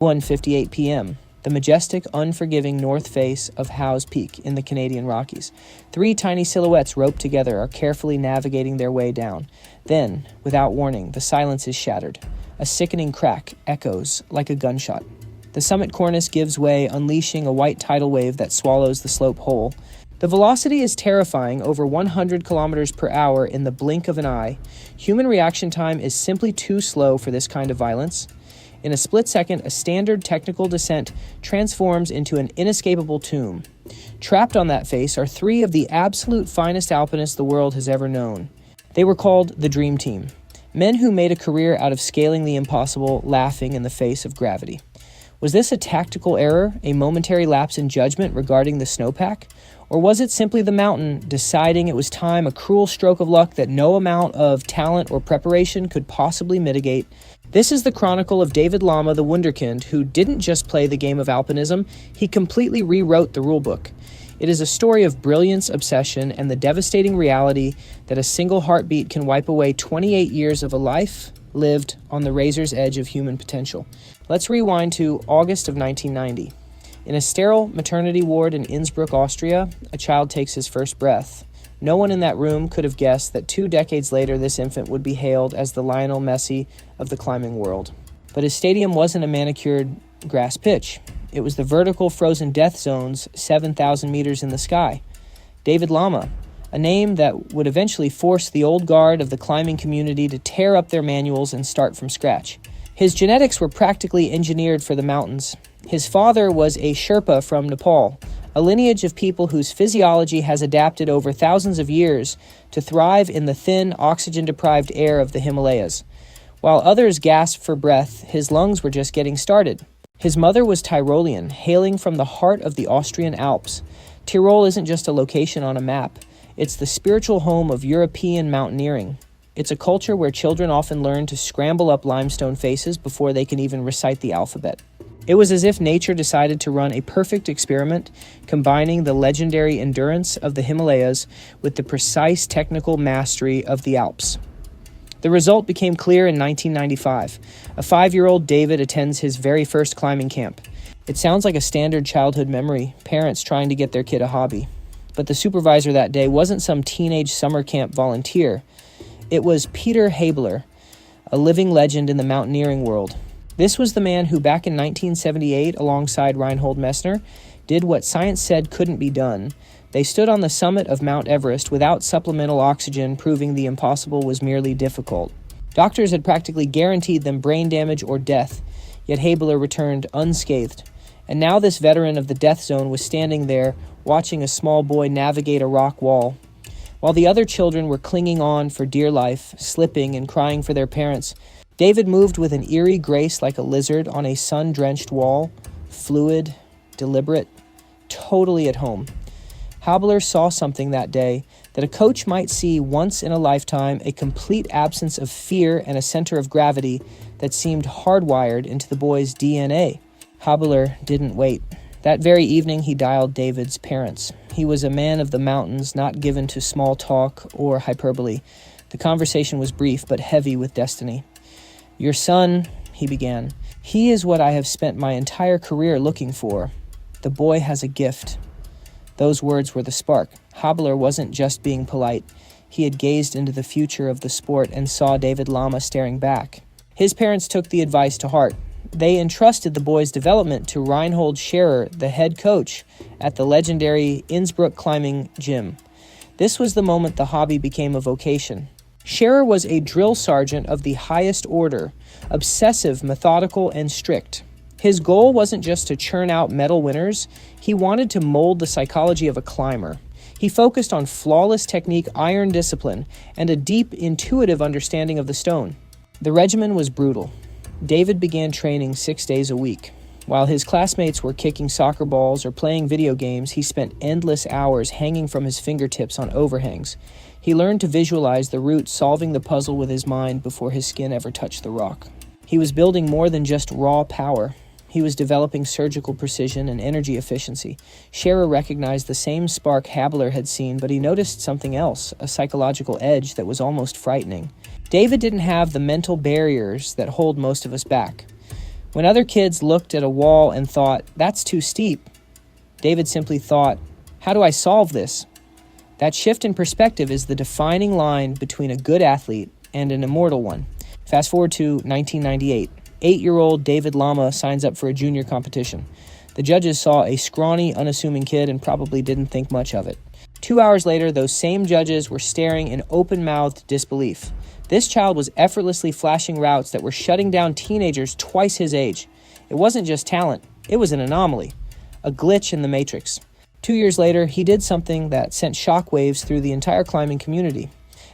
1:58 p.m., the majestic, unforgiving north face of Howse Peak in the Canadian Rockies. Three tiny silhouettes roped together are carefully navigating their way down. Then, without warning, the silence is shattered. A sickening crack echoes like a gunshot. The summit cornice gives way, unleashing a white tidal wave that swallows the slope whole. The velocity is terrifying, over 100 kilometers per hour in the blink of an eye. Human reaction time is simply too slow for this kind of violence. In a split second, a standard technical descent transforms into an inescapable tomb. Trapped on that face are three of the absolute finest alpinists the world has ever known. They were called the Dream Team, men who made a career out of scaling the impossible, laughing in the face of gravity. Was this a tactical error, a momentary lapse in judgment regarding the snowpack? Or was it simply the mountain deciding it was time, a cruel stroke of luck that no amount of talent or preparation could possibly mitigate? This is the chronicle of David Lama, the wunderkind, who didn't just play the game of alpinism, he completely rewrote the rulebook. It is a story of brilliance, obsession, and the devastating reality that a single heartbeat can wipe away 28 years of a life lived on the razor's edge of human potential. Let's rewind to August of 1990. In a sterile maternity ward in Innsbruck, Austria, a child takes his first breath. No one in that room could have guessed that 2 decades later this infant would be hailed as the Lionel Messi of the climbing world. But his stadium wasn't a manicured grass pitch. It was the vertical frozen death zones 7,000 meters in the sky. David Lama, a name that would eventually force the old guard of the climbing community to tear up their manuals and start from scratch. His genetics were practically engineered for the mountains. His father was a Sherpa from Nepal, a lineage of people whose physiology has adapted over thousands of years to thrive in the thin, oxygen-deprived air of the Himalayas. While others gasped for breath, his lungs were just getting started. His mother was Tyrolean, hailing from the heart of the Austrian Alps. Tyrol isn't just a location on a map. It's the spiritual home of European mountaineering. It's a culture where children often learn to scramble up limestone faces before they can even recite the alphabet. It was as if nature decided to run a perfect experiment, combining the legendary endurance of the Himalayas with the precise technical mastery of the Alps. The result became clear in 1995. A 5-year-old David attends his very first climbing camp. It sounds like a standard childhood memory, parents trying to get their kid a hobby. But the supervisor that day wasn't some teenage summer camp volunteer. It was Peter Habeler, a living legend in the mountaineering world. This was the man who back in 1978, alongside Reinhold Messner, did what science said couldn't be done. They stood on the summit of Mount Everest without supplemental oxygen, proving the impossible was merely difficult. Doctors had practically guaranteed them brain damage or death, yet Habeler returned unscathed. And now this veteran of the death zone was standing there, watching a small boy navigate a rock wall. While the other children were clinging on for dear life, slipping and crying for their parents, David moved with an eerie grace like a lizard on a sun-drenched wall, fluid, deliberate, totally at home. Habeler saw something that day that a coach might see once in a lifetime, a complete absence of fear and a center of gravity that seemed hardwired into the boy's DNA. Habeler didn't wait. That very evening, he dialed David's parents. He was a man of the mountains, not given to small talk or hyperbole. The conversation was brief but heavy with destiny. "Your son," he began, "he is what I have spent my entire career looking for. The boy has a gift." Those words were the spark. Habeler wasn't just being polite. He had gazed into the future of the sport and saw David Lama staring back. His parents took the advice to heart. They entrusted the boy's development to Reinhold Scherer, the head coach at the legendary Innsbruck climbing gym. This was the moment the hobby became a vocation. Scherer was a drill sergeant of the highest order, obsessive, methodical, and strict. His goal wasn't just to churn out medal winners, he wanted to mold the psychology of a climber. He focused on flawless technique, iron discipline, and a deep, intuitive understanding of the stone. The regimen was brutal. David began training 6 days a week. While his classmates were kicking soccer balls or playing video games, he spent endless hours hanging from his fingertips on overhangs. He learned to visualize the route, solving the puzzle with his mind before his skin ever touched the rock. He was building more than just raw power. He was developing surgical precision and energy efficiency. Scherer recognized the same spark Habeler had seen, but he noticed something else, a psychological edge that was almost frightening. David didn't have the mental barriers that hold most of us back. When other kids looked at a wall and thought, "That's too steep," David simply thought, "How do I solve this?" That shift in perspective is the defining line between a good athlete and an immortal one. Fast forward to 1998. 8-year-old David Lama signs up for a junior competition. The judges saw a scrawny, unassuming kid and probably didn't think much of it. 2 hours later, those same judges were staring in open-mouthed disbelief. This child was effortlessly flashing routes that were shutting down teenagers twice his age. It wasn't just talent, it was an anomaly, a glitch in the matrix. 2 years later, he did something that sent shockwaves through the entire climbing community.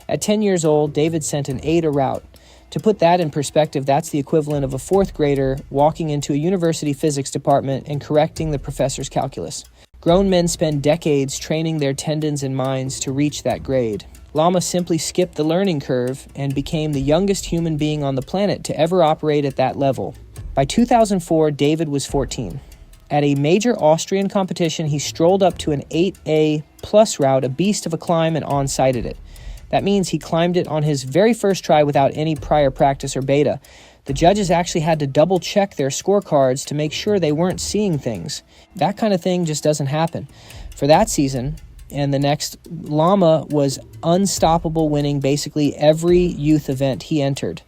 At 10 years old, David sent an A to route. To put that in perspective, that's the equivalent of a fourth grader walking into a university physics department and correcting the professor's calculus. Grown men spend decades training their tendons and minds to reach that grade. Lama simply skipped the learning curve and became the youngest human being on the planet to ever operate at that level. By 2004, David was 14. At a major Austrian competition, he strolled up to an 8A plus route, a beast of a climb, and on-sighted it. That means he climbed it on his very first try without any prior practice or beta. The judges actually had to double-check their scorecards to make sure they weren't seeing things. That kind of thing just doesn't happen. For that season and the next, Lama was unstoppable, winning basically every youth event he entered.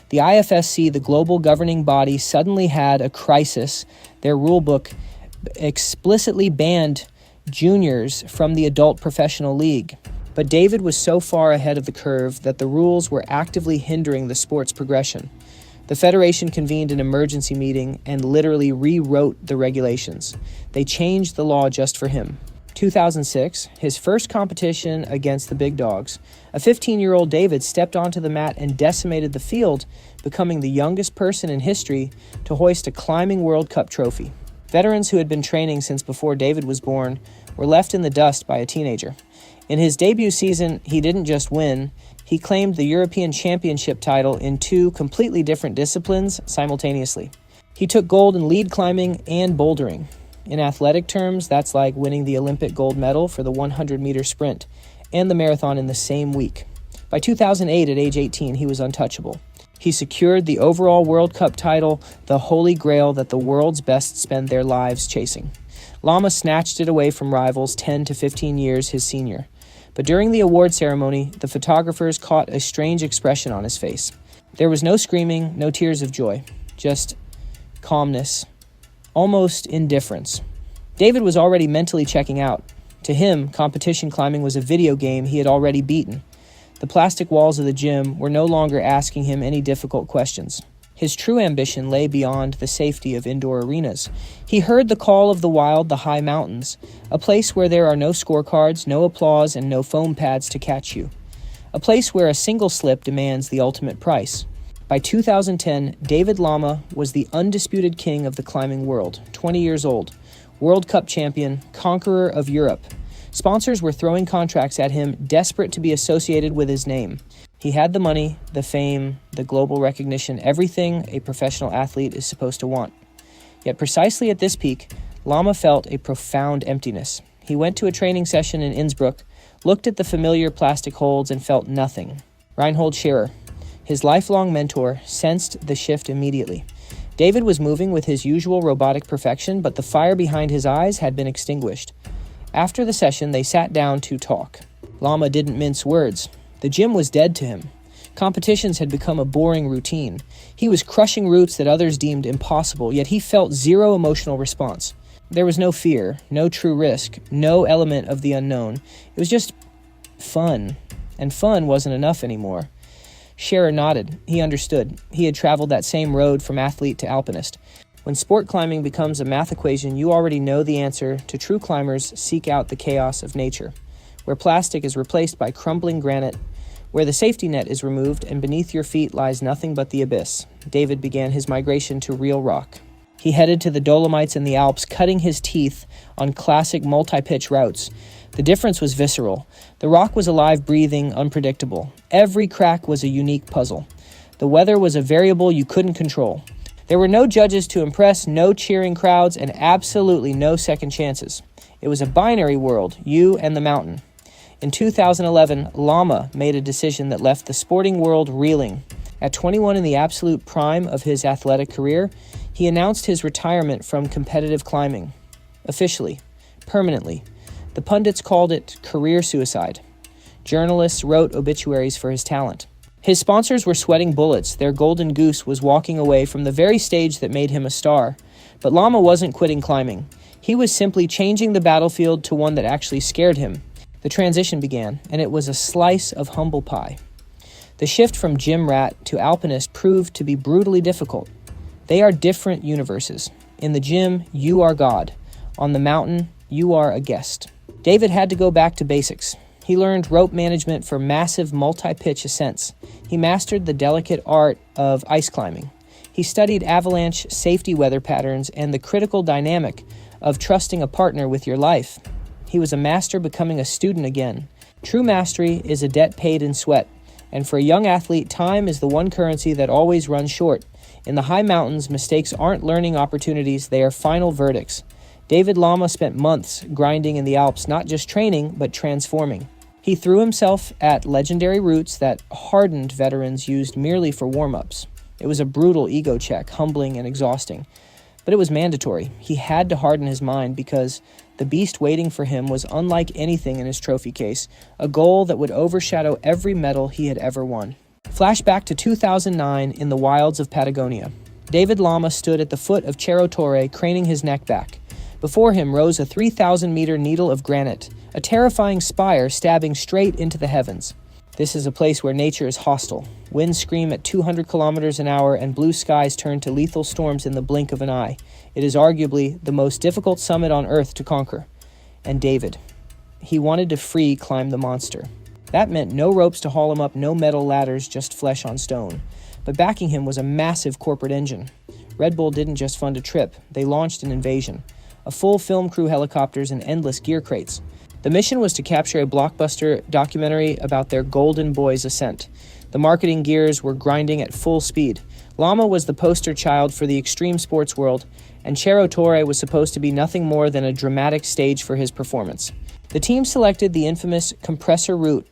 The IFSC, the global governing body, suddenly had a crisis. Their rulebook explicitly banned juniors from the adult professional league. But David was so far ahead of the curve that the rules were actively hindering the sport's progression. The federation convened an emergency meeting and literally rewrote the regulations. They changed the law just for him. 2006, his first competition against the big dogs, a 15-year-old David stepped onto the mat and decimated the field, becoming the youngest person in history to hoist a climbing World Cup trophy. Veterans who had been training since before David was born were left in the dust by a teenager. In his debut season, he didn't just win, he claimed the European Championship title in 2 completely different disciplines simultaneously. He took gold in lead climbing and bouldering. In athletic terms, that's like winning the Olympic gold medal for the 100-meter sprint and the marathon in the same week. By 2008, at age 18, he was untouchable. He secured the overall World Cup title, the holy grail that the world's best spend their lives chasing. Lama snatched it away from rivals 10 to 15 years his senior. But during the award ceremony, the photographers caught a strange expression on his face. There was no screaming, no tears of joy, just calmness, almost indifference. David was already mentally checking out. To him, competition climbing was a video game he had already beaten. The plastic walls of the gym were no longer asking him any difficult questions. His true ambition lay beyond the safety of indoor arenas. He heard the call of the wild, the high mountains, a place where there are no scorecards, no applause, and no foam pads to catch you. A place where a single slip demands the ultimate price. By 2010, David Lama was the undisputed king of the climbing world, 20 years old, World Cup champion, conqueror of Europe. Sponsors were throwing contracts at him, desperate to be associated with his name. He had the money, the fame, the global recognition, everything a professional athlete is supposed to want. Yet precisely at this peak, Lama felt a profound emptiness. He went to a training session in Innsbruck, looked at the familiar plastic holds, and felt nothing. Reinhold Scherer, his lifelong mentor, sensed the shift immediately. David was moving with his usual robotic perfection, but the fire behind his eyes had been extinguished. After the session, they sat down to talk. Lama didn't mince words. The gym was dead to him. Competitions had become a boring routine. He was crushing routes that others deemed impossible, yet he felt zero emotional response. There was no fear, no true risk, no element of the unknown. It was just fun. And fun wasn't enough anymore. Scherer nodded. He understood. He had traveled that same road from athlete to alpinist. When sport climbing becomes a math equation, you already know the answer. To true climbers, seek out the chaos of nature, where plastic is replaced by crumbling granite, where the safety net is removed and beneath your feet lies nothing but the abyss. David began his migration to real rock. He headed to the Dolomites and the Alps, cutting his teeth on classic multi-pitch routes. The difference was visceral. The rock was alive, breathing, unpredictable. Every crack was a unique puzzle. The weather was a variable you couldn't control. There were no judges to impress, no cheering crowds, and absolutely no second chances. It was a binary world, you and the mountain. In 2011, Lama made a decision that left the sporting world reeling. At 21, in the absolute prime of his athletic career, he announced his retirement from competitive climbing. Officially, permanently. The pundits called it career suicide. Journalists wrote obituaries for his talent. His sponsors were sweating bullets. Their golden goose was walking away from the very stage that made him a star. But Lama wasn't quitting climbing. He was simply changing the battlefield to one that actually scared him. The transition began, and it was a slice of humble pie. The shift from gym rat to alpinist proved to be brutally difficult. They are different universes. In the gym, you are God. On the mountain, you are a guest. David had to go back to basics. He learned rope management for massive multi-pitch ascents. He mastered the delicate art of ice climbing. He studied avalanche safety weather patterns and the critical dynamic of trusting a partner with your life. He was a master becoming a student again. True mastery is a debt paid in sweat, and for a young athlete, time is the one currency that always runs short. In the high mountains, mistakes aren't learning opportunities, they are final verdicts. David Lama spent months grinding in the Alps, not just training, but transforming. He threw himself at legendary routes that hardened veterans used merely for warm-ups. It was a brutal ego check, humbling and exhausting. But it was mandatory. He had to harden his mind because the beast waiting for him was unlike anything in his trophy case, a goal that would overshadow every medal he had ever won. Flashback to 2009 in the wilds of Patagonia. David Lama stood at the foot of Cerro Torre, craning his neck back. Before him rose a 3,000-meter needle of granite, a terrifying spire stabbing straight into the heavens. This is a place where nature is hostile. Winds scream at 200 kilometers an hour and blue skies turn to lethal storms in the blink of an eye. It is arguably the most difficult summit on Earth to conquer. And David, he wanted to free climb the monster. That meant no ropes to haul him up, no metal ladders, just flesh on stone. But backing him was a massive corporate engine. Red Bull didn't just fund a trip, they launched an invasion. A full film crew, helicopters, and endless gear crates. The mission was to capture a blockbuster documentary about their Golden Boys ascent. The marketing gears were grinding at full speed. Lama was the poster child for the extreme sports world, and Cerro Torre was supposed to be nothing more than a dramatic stage for his performance. The team selected the infamous compressor route,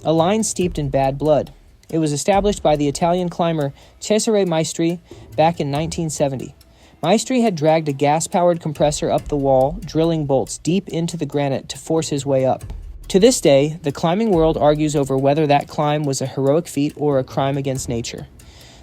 a line steeped in bad blood. It was established by the Italian climber Cesare Maestri back in 1970. Maestri had dragged a gas-powered compressor up the wall, drilling bolts deep into the granite to force his way up. To this day, the climbing world argues over whether that climb was a heroic feat or a crime against nature.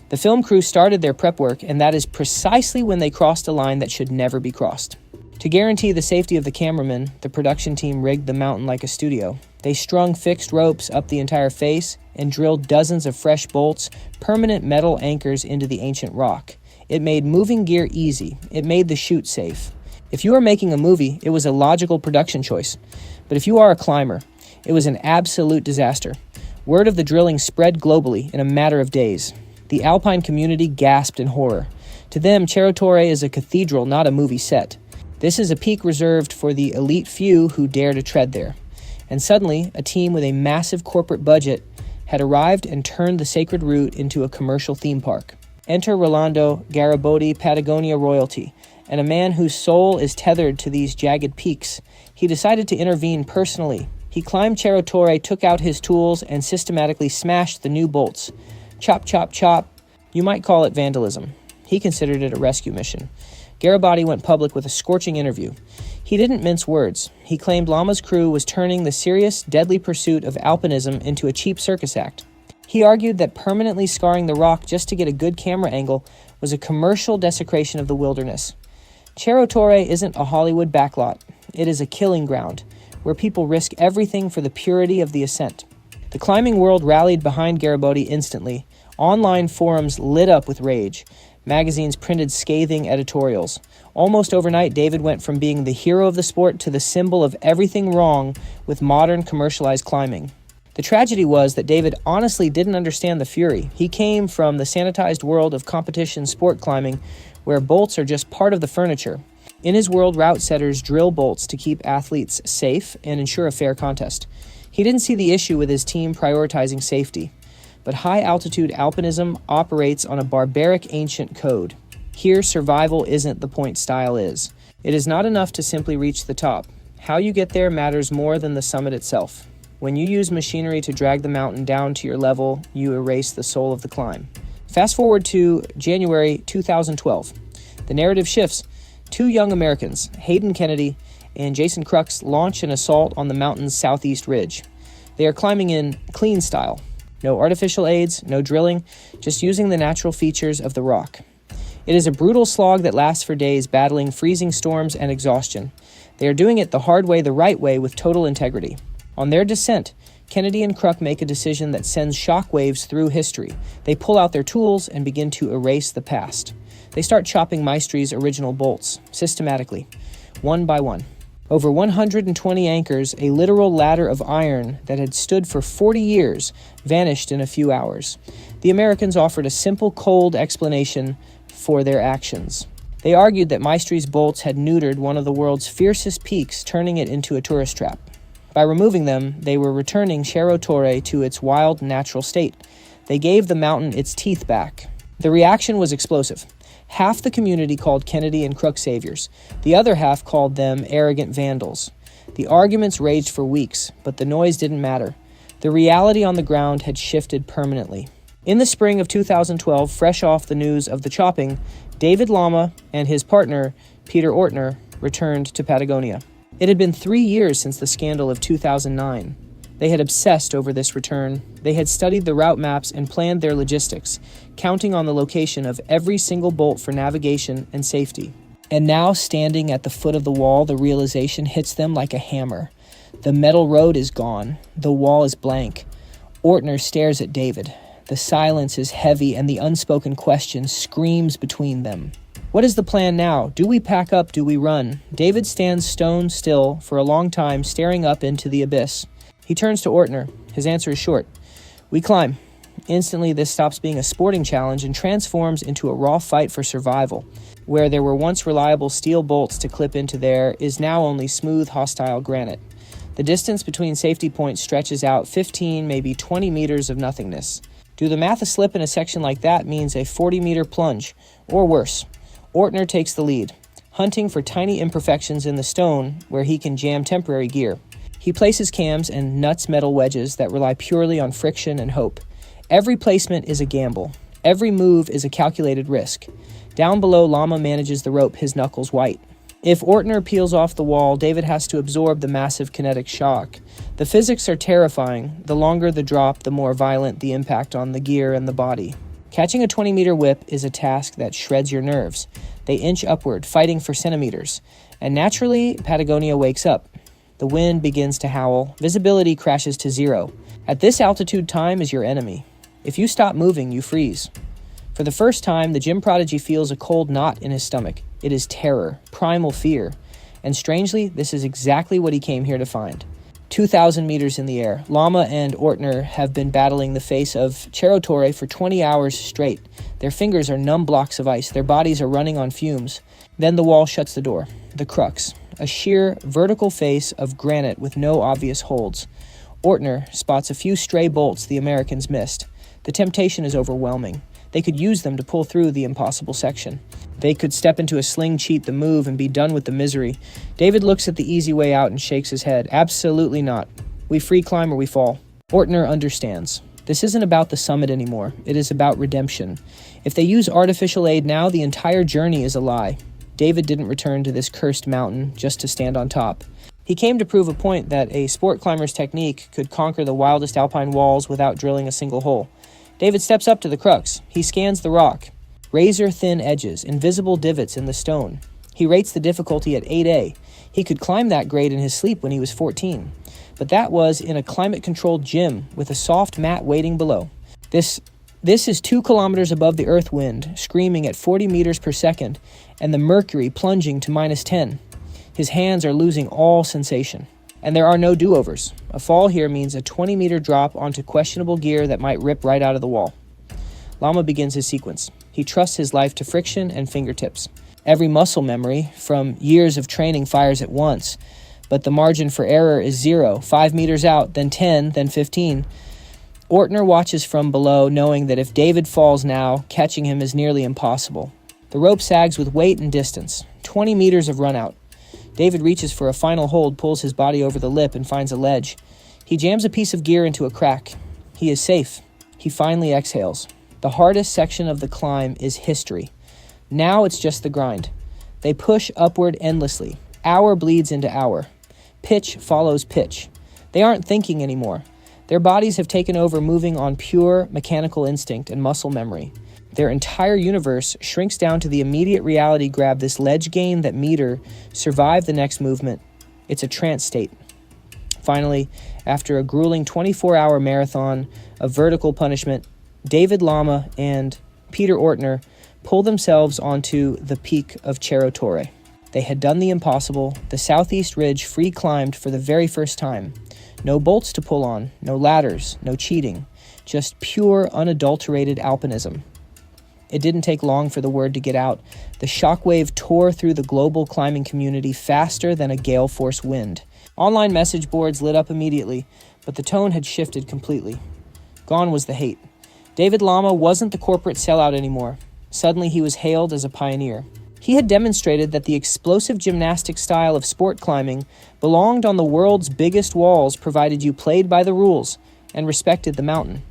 The film crew started their prep work, and that is precisely when they crossed a line that should never be crossed. To guarantee the safety of the cameramen, the production team rigged the mountain like a studio. They strung fixed ropes up the entire face and drilled dozens of fresh bolts, permanent metal anchors into the ancient rock. It made moving gear easy. It made the shoot safe. If you are making a movie, it was a logical production choice. But if you are a climber, it was an absolute disaster. Word of the drilling spread globally in a matter of days. The alpine community gasped in horror. To them, Cerro Torre is a cathedral, not a movie set. This is a peak reserved for the elite few who dare to tread there. And suddenly, a team with a massive corporate budget had arrived and turned the sacred route into a commercial theme park. Enter Rolando Garibaldi, Patagonia royalty, and a man whose soul is tethered to these jagged peaks. He decided to intervene personally. He climbed Cerro Torre, took out his tools, and systematically smashed the new bolts. Chop, chop, chop. You might call it vandalism. He considered it a rescue mission. Garibaldi went public with a scorching interview. He didn't mince words. He claimed Lama's crew was turning the serious, deadly pursuit of alpinism into a cheap circus act. He argued that permanently scarring the rock just to get a good camera angle was a commercial desecration of the wilderness. Cerro Torre isn't a Hollywood backlot. It is a killing ground, where people risk everything for the purity of the ascent. The climbing world rallied behind Garibaldi instantly. Online forums lit up with rage. Magazines printed scathing editorials. Almost overnight, David went from being the hero of the sport to the symbol of everything wrong with modern commercialized climbing. The tragedy was that David honestly didn't understand the fury. He came from the sanitized world of competition sport climbing, where bolts are just part of the furniture. In his world, route setters drill bolts to keep athletes safe and ensure a fair contest. He didn't see the issue with his team prioritizing safety. But high-altitude alpinism operates on a barbaric ancient code. Here, survival isn't the point, style is. It is not enough to simply reach the top. How you get there matters more than the summit itself. When you use machinery to drag the mountain down to your level, you erase the soul of the climb. Fast forward to January 2012. The narrative shifts. Two young Americans, Hayden Kennedy and Jason Crux, launch an assault on the mountain's southeast ridge. They are climbing in clean style. No artificial aids, no drilling, just using the natural features of the rock. It is a brutal slog that lasts for days, battling freezing storms and exhaustion. They are doing it the hard way, the right way, with total integrity. On their descent, Kennedy and Crux make a decision that sends shockwaves through history. They pull out their tools and begin to erase the past. They start chopping Maestry's original bolts, systematically, one by one. Over 120 anchors, a literal ladder of iron that had stood for 40 years, vanished in a few hours. The Americans offered a simple, cold explanation for their actions. They argued that Maestry's bolts had neutered one of the world's fiercest peaks, turning it into a tourist trap. By removing them, they were returning Cerro Torre to its wild, natural state. They gave the mountain its teeth back. The reaction was explosive. Half the community called Kennedy and Crux saviors. The other half called them arrogant vandals. The arguments raged for weeks, but the noise didn't matter. The reality on the ground had shifted permanently. In the spring of 2012, fresh off the news of the chopping, David Lama and his partner, Peter Ortner, returned to Patagonia. It had been 3 years since the scandal of 2009. They had obsessed over this return. They had studied the route maps and planned their logistics, counting on the location of every single bolt for navigation and safety. And now, standing at the foot of the wall, the realization hits them like a hammer. The metal road is gone. The wall is blank. Ortner stares at David. The silence is heavy, and the unspoken question screams between them. What is the plan now? Do we pack up? Do we run? David stands stone still for a long time, staring up into the abyss. He turns to Ortner. His answer is short. We climb. Instantly, this stops being a sporting challenge and transforms into a raw fight for survival. Where there were once reliable steel bolts to clip into, there is now only smooth, hostile granite. The distance between safety points stretches out 15, maybe 20 meters of nothingness. Do the math, a slip in a section like that means a 40-meter plunge, or worse. Ortner takes the lead, hunting for tiny imperfections in the stone where he can jam temporary gear. He places cams and nuts metal wedges that rely purely on friction and hope. Every placement is a gamble. Every move is a calculated risk. Down below, Lama manages the rope, his knuckles white. If Ortner peels off the wall, David has to absorb the massive kinetic shock. The physics are terrifying. The longer the drop, the more violent the impact on the gear and the body. Catching a 20-meter whip is a task that shreds your nerves. They inch upward, fighting for centimeters. And naturally, Patagonia wakes up. The wind begins to howl. Visibility crashes to zero. At this altitude, time is your enemy. If you stop moving, you freeze. For the first time, the gym prodigy feels a cold knot in his stomach. It is terror, primal fear. And strangely, this is exactly what he came here to find. 2,000 meters in the air, Lama and Ortner have been battling the face of Cerro Torre for 20 hours straight. Their fingers are numb blocks of ice. Their bodies are running on fumes. Then the wall shuts the door. The crux. A sheer, vertical face of granite with no obvious holds. Ortner spots a few stray bolts the Americans missed. The temptation is overwhelming. They could use them to pull through the impossible section. They could step into a sling, cheat the move, and be done with the misery. David looks at the easy way out and shakes his head. Absolutely not. We free climb or we fall. Ortner understands. This isn't about the summit anymore. It is about redemption. If they use artificial aid now, the entire journey is a lie. David didn't return to this cursed mountain just to stand on top. He came to prove a point that a sport climber's technique could conquer the wildest alpine walls without drilling a single hole. David steps up to the crux. He scans the rock. Razor-thin edges, invisible divots in the stone. He rates the difficulty at 8A. He could climb that grade in his sleep when he was 14. But that was in a climate-controlled gym with a soft mat waiting below. This is 2 kilometers above the earth wind, screaming at 40 meters per second, and the mercury plunging to -10. His hands are losing all sensation. And there are no do-overs. A fall here means a 20-meter drop onto questionable gear that might rip right out of the wall. Lama begins his sequence. He trusts his life to friction and fingertips. Every muscle memory from years of training fires at once, but the margin for error is 0. 5 meters out, then 10, then 15. Ortner watches from below, knowing that if David falls now, catching him is nearly impossible. The rope sags with weight and distance. 20 meters of run out. David reaches for a final hold, pulls his body over the lip, and finds a ledge. He jams a piece of gear into a crack. He is safe. He finally exhales. The hardest section of the climb is history. Now it's just the grind. They push upward endlessly. Hour bleeds into hour. Pitch follows pitch. They aren't thinking anymore. Their bodies have taken over, moving on pure mechanical instinct and muscle memory. Their entire universe shrinks down to the immediate reality: grab this ledge, gain that meter, survive the next movement. It's a trance state. Finally, after a grueling 24-hour marathon of vertical punishment, David Lama and Peter Ortner pull themselves onto the peak of Cerro Torre. They had done the impossible, the southeast ridge free-climbed for the very first time. No bolts to pull on, no ladders, no cheating, just pure, unadulterated alpinism. It didn't take long for the word to get out. The shockwave tore through the global climbing community faster than a gale-force wind. Online message boards lit up immediately, but the tone had shifted completely. Gone was the hate. David Lama wasn't the corporate sellout anymore. Suddenly he was hailed as a pioneer. He had demonstrated that the explosive gymnastic style of sport climbing belonged on the world's biggest walls, provided you played by the rules and respected the mountain.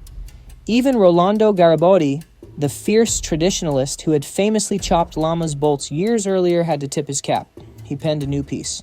Even Rolando Garibaldi, the fierce traditionalist who had famously chopped Lama's bolts years earlier, had to tip his cap. He penned a new piece.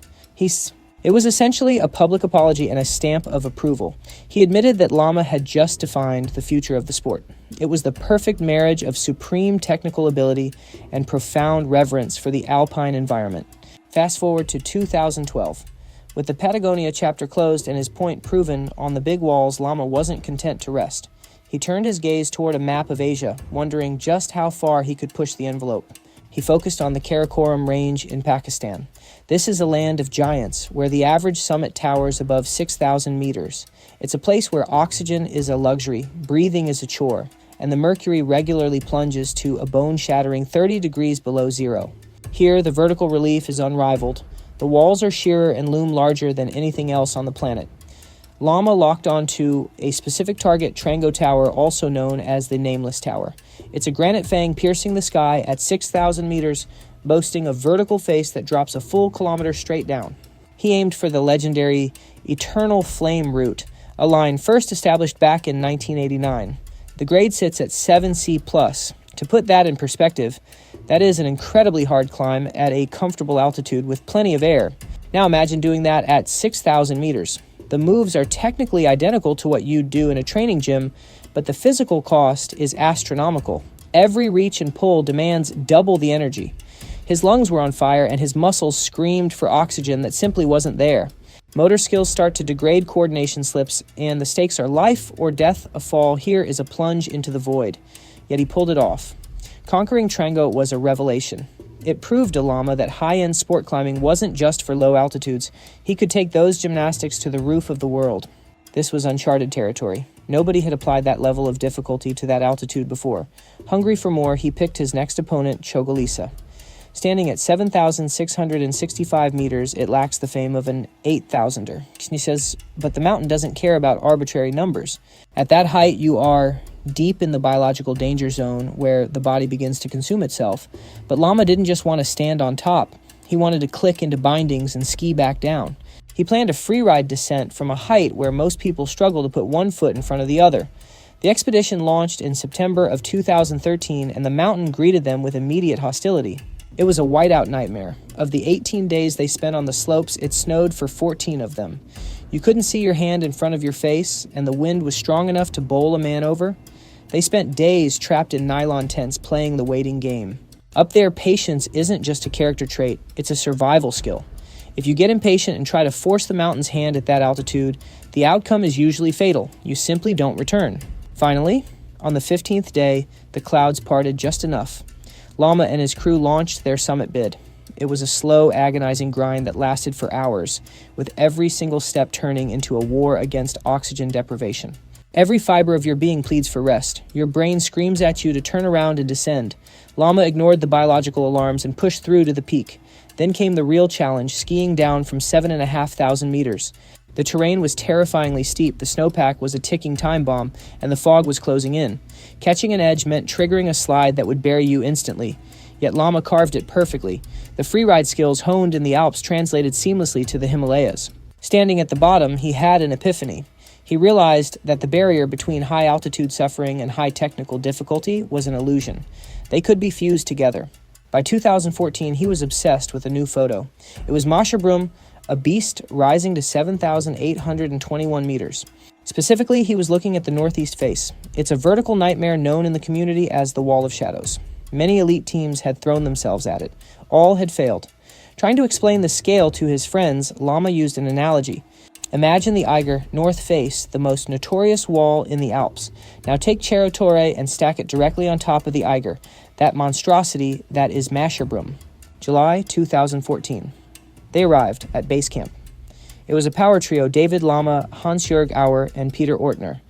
It was essentially a public apology and a stamp of approval. He admitted that Lama had just defined the future of the sport. It was the perfect marriage of supreme technical ability and profound reverence for the alpine environment. Fast forward to 2012. With the Patagonia chapter closed and his point proven on the big walls, Lama wasn't content to rest. He turned his gaze toward a map of Asia, wondering just how far he could push the envelope. He focused on the Karakoram Range in Pakistan. This is a land of giants, where the average summit towers above 6,000 meters. It's a place where oxygen is a luxury, breathing is a chore, and the mercury regularly plunges to a bone-shattering 30 degrees below zero. Here, the vertical relief is unrivaled. The walls are sheerer and loom larger than anything else on the planet. Lama locked onto a specific target, Trango Tower, also known as the Nameless Tower. It's a granite fang piercing the sky at 6,000 meters, boasting a vertical face that drops a full kilometer straight down. He aimed for the legendary Eternal Flame route, a line first established back in 1989. The grade sits at 7C+. To put that in perspective, that is an incredibly hard climb at a comfortable altitude with plenty of air. Now imagine doing that at 6,000 meters. The moves are technically identical to what you'd do in a training gym, but the physical cost is astronomical. Every reach and pull demands double the energy. His lungs were on fire and his muscles screamed for oxygen that simply wasn't there. Motor skills start to degrade, coordination slips, and the stakes are life or death. A fall here is a plunge into the void. Yet he pulled it off. Conquering Trango was a revelation. It proved to Lama that high-end sport climbing wasn't just for low altitudes. He could take those gymnastics to the roof of the world. This was uncharted territory. Nobody had applied that level of difficulty to that altitude before. Hungry for more, he picked his next opponent, Chogolisa. Standing at 7,665 meters, it lacks the fame of an 8,000er. He says, but the mountain doesn't care about arbitrary numbers. At that height, you are deep in the biological danger zone where the body begins to consume itself. But Lama didn't just want to stand on top. He wanted to click into bindings and ski back down. He planned a freeride descent from a height where most people struggle to put one foot in front of the other. The expedition launched in September of 2013, and the mountain greeted them with immediate hostility. It was a whiteout nightmare. Of the 18 days they spent on the slopes, it snowed for 14 of them. You couldn't see your hand in front of your face, and the wind was strong enough to bowl a man over. They spent days trapped in nylon tents playing the waiting game. Up there, patience isn't just a character trait, it's a survival skill. If you get impatient and try to force the mountain's hand at that altitude, the outcome is usually fatal. You simply don't return. Finally, on the 15th day, the clouds parted just enough. Lama and his crew launched their summit bid. It was a slow, agonizing grind that lasted for hours, with every single step turning into a war against oxygen deprivation. Every fiber of your being pleads for rest. Your brain screams at you to turn around and descend. Lama ignored the biological alarms and pushed through to the peak. Then came the real challenge, skiing down from 7,500 meters. The terrain was terrifyingly steep, the snowpack was a ticking time bomb, and the fog was closing in. Catching an edge meant triggering a slide that would bury you instantly. Yet Lama carved it perfectly. The freeride skills honed in the Alps translated seamlessly to the Himalayas. Standing at the bottom, he had an epiphany. He realized that the barrier between high-altitude suffering and high technical difficulty was an illusion. They could be fused together. By 2014, he was obsessed with a new photo. It was Masherbrum, a beast rising to 7,821 meters. Specifically, he was looking at the northeast face. It's a vertical nightmare known in the community as the Wall of Shadows. Many elite teams had thrown themselves at it. All had failed. Trying to explain the scale to his friends, Lama used an analogy. Imagine the Eiger north face, the most notorious wall in the Alps. Now take Cerro Torre and stack it directly on top of the Eiger, that monstrosity that is Masherbrum. July 2014. They arrived at base camp. It was a power trio: David Lama, Hansjörg Auer, and Peter Ortner.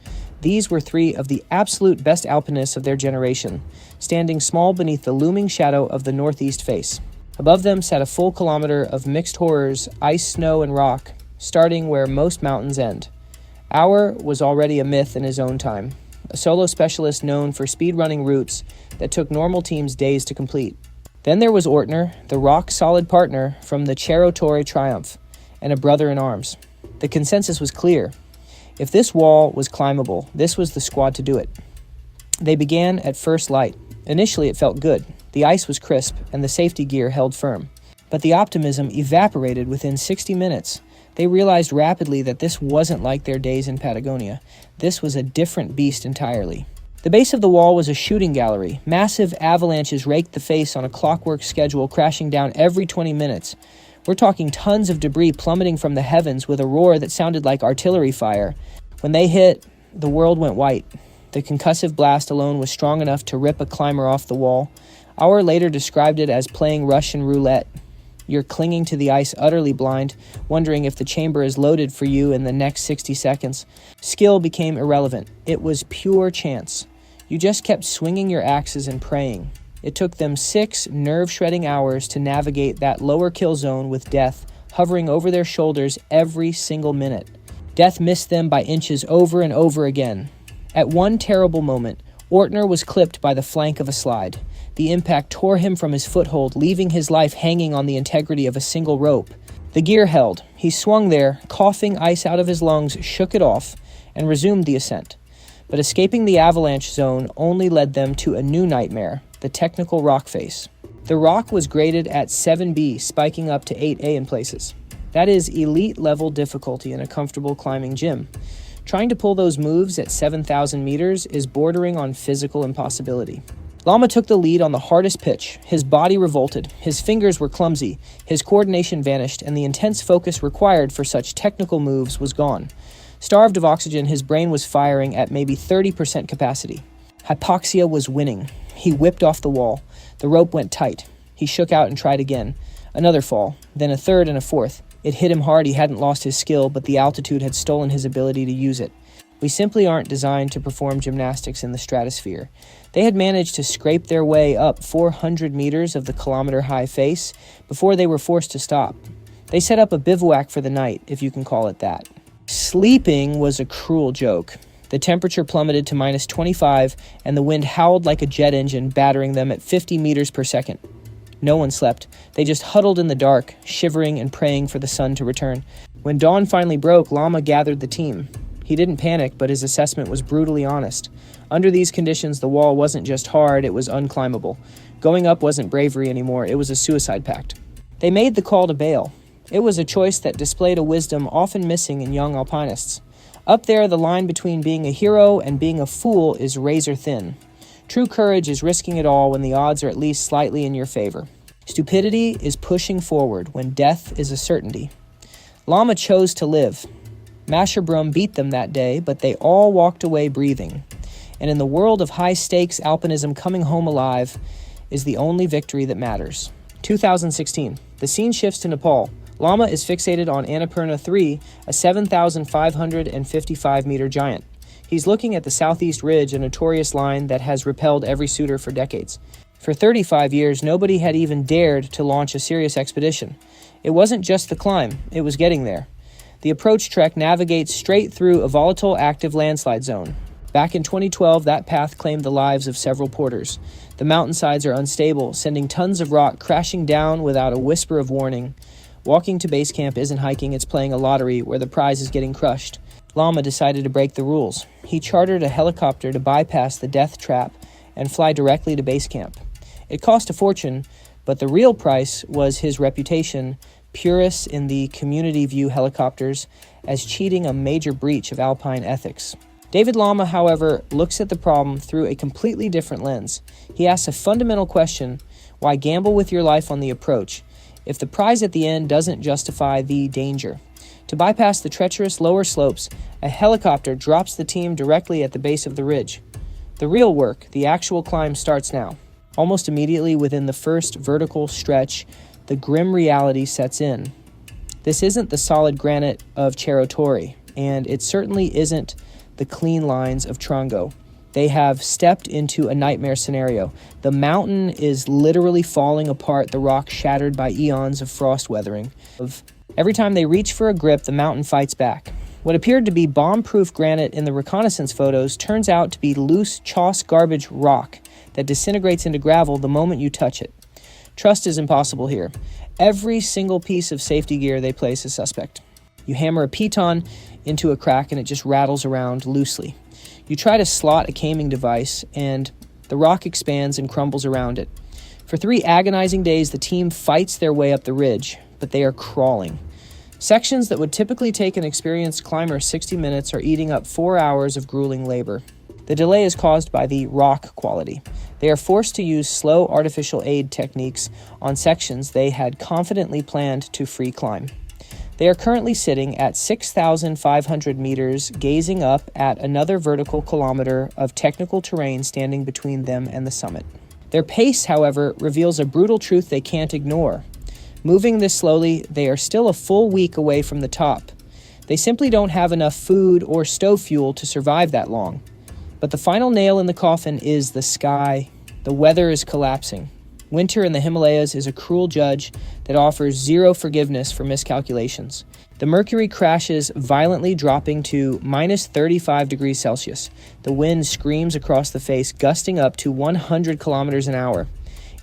These were three of the absolute best alpinists of their generation, standing small beneath the looming shadow of the northeast face. Above them sat a full kilometer of mixed horrors, ice, snow, and rock, starting where most mountains end. Auer was already a myth in his own time, a solo specialist known for speedrunning routes that took normal teams days to complete. Then there was Ortner, the rock-solid partner from the Cerro Torre triumph, and a brother in arms. The consensus was clear. If this wall was climbable, this was the squad to do it. They began at first light. Initially, it felt good. The ice was crisp, and the safety gear held firm. But the optimism evaporated within 60 minutes. They realized rapidly that this wasn't like their days in Patagonia. This was a different beast entirely. The base of the wall was a shooting gallery. Massive avalanches raked the face on a clockwork schedule, crashing down every 20 minutes. We're talking tons of debris plummeting from the heavens with a roar that sounded like artillery fire. When they hit, the world went white. The concussive blast alone was strong enough to rip a climber off the wall. Auer later described it as playing Russian roulette. You're clinging to the ice utterly blind, wondering if the chamber is loaded for you in the next 60 seconds. Skill became irrelevant. It was pure chance. You just kept swinging your axes and praying. It took them 6 nerve-shredding hours to navigate that lower kill zone with death hovering over their shoulders every single minute. Death missed them by inches over and over again. At one terrible moment, Ortner was clipped by the flank of a slide. The impact tore him from his foothold, leaving his life hanging on the integrity of a single rope. The gear held. He swung there, coughing ice out of his lungs, shook it off, and resumed the ascent. But escaping the avalanche zone only led them to a new nightmare, the technical rock face. The rock was graded at 7B, spiking up to 8A in places. That is elite-level difficulty in a comfortable climbing gym. Trying to pull those moves at 7,000 meters is bordering on physical impossibility. Lama took the lead on the hardest pitch. His body revolted, his fingers were clumsy, his coordination vanished, and the intense focus required for such technical moves was gone. Starved of oxygen, his brain was firing at maybe 30% capacity. Hypoxia was winning. He whipped off the wall. The rope went tight. He shook out and tried again. Another fall, then a third and a fourth. It hit him hard. He hadn't lost his skill, but the altitude had stolen his ability to use it. We simply aren't designed to perform gymnastics in the stratosphere. They had managed to scrape their way up 400 meters of the kilometer-high face before they were forced to stop. They set up a bivouac for the night, if you can call it that. Sleeping was a cruel joke. The temperature plummeted to minus 25, and the wind howled like a jet engine, battering them at 50 meters per second. No one slept. They just huddled in the dark, shivering and praying for the sun to return. When dawn finally broke, Lama gathered the team. He didn't panic, but his assessment was brutally honest. Under these conditions, the wall wasn't just hard, it was unclimbable. Going up wasn't bravery anymore, it was a suicide pact. They made the call to bail. It was a choice that displayed a wisdom often missing in young alpinists. Up there, the line between being a hero and being a fool is razor thin. True courage is risking it all when the odds are at least slightly in your favor. Stupidity is pushing forward when death is a certainty. Lama chose to live. Masherbrum beat them that day, but they all walked away breathing. And in the world of high-stakes alpinism, coming home alive is the only victory that matters. 2016. The scene shifts to Nepal. Lama is fixated on Annapurna 3, a 7,555-meter giant. He's looking at the southeast ridge, a notorious line that has repelled every suitor for decades. For 35 years, nobody had even dared to launch a serious expedition. It wasn't just the climb, it was getting there. The approach trek navigates straight through a volatile active landslide zone. Back in 2012, that path claimed the lives of several porters. The mountainsides are unstable, sending tons of rock crashing down without a whisper of warning. Walking to base camp isn't hiking, it's playing a lottery where the prize is getting crushed. Lama decided to break the rules. He chartered a helicopter to bypass the death trap and fly directly to base camp. It cost a fortune, but the real price was his reputation. Purists in the community view helicopters as cheating, a major breach of alpine ethics. David Lama, however, looks at the problem through a completely different lens. He asks a fundamental question: why gamble with your life on the approach if the prize at the end doesn't justify the danger? To bypass the treacherous lower slopes, a helicopter drops the team directly at the base of the ridge. The real work, the actual climb, starts now. Almost immediately within the first vertical stretch, the grim reality sets in. This isn't the solid granite of Cerro Torre, and it certainly isn't the clean lines of Trongo. They have stepped into a nightmare scenario. The mountain is literally falling apart, the rock shattered by eons of frost weathering. Every time they reach for a grip, the mountain fights back. What appeared to be bomb-proof granite in the reconnaissance photos turns out to be loose choss garbage rock that disintegrates into gravel the moment you touch it. Trust is impossible here. Every single piece of safety gear they place is suspect. You hammer a piton into a crack and it just rattles around loosely. You try to slot a camming device and the rock expands and crumbles around it. For 3 agonizing days, the team fights their way up the ridge, but they are crawling. Sections that would typically take an experienced climber 60 minutes are eating up 4 hours of grueling labor. The delay is caused by the rock quality. They are forced to use slow artificial aid techniques on sections they had confidently planned to free climb. They are currently sitting at 6,500 meters, gazing up at another vertical kilometer of technical terrain standing between them and the summit. Their pace, however, reveals a brutal truth they can't ignore. Moving this slowly, they are still a full week away from the top. They simply don't have enough food or stove fuel to survive that long. But the final nail in the coffin is the sky. The weather is collapsing. Winter in the Himalayas is a cruel judge that offers zero forgiveness for miscalculations. The mercury crashes violently, dropping to minus 35 degrees Celsius. The wind screams across the face, gusting up to 100 kilometers an hour.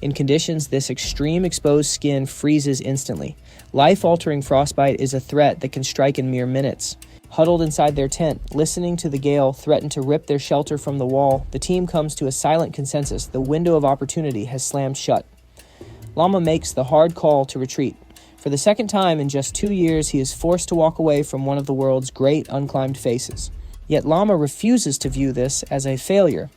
In conditions this extreme, exposed skin freezes instantly. Life-altering frostbite is a threat that can strike in mere minutes. Huddled inside their tent, listening to the gale threaten to rip their shelter from the wall, the team comes to a silent consensus. The window of opportunity has slammed shut. Lama makes the hard call to retreat. For the second time in just 2 years, he is forced to walk away from one of the world's great unclimbed faces. Yet Lama refuses to view this as a failure.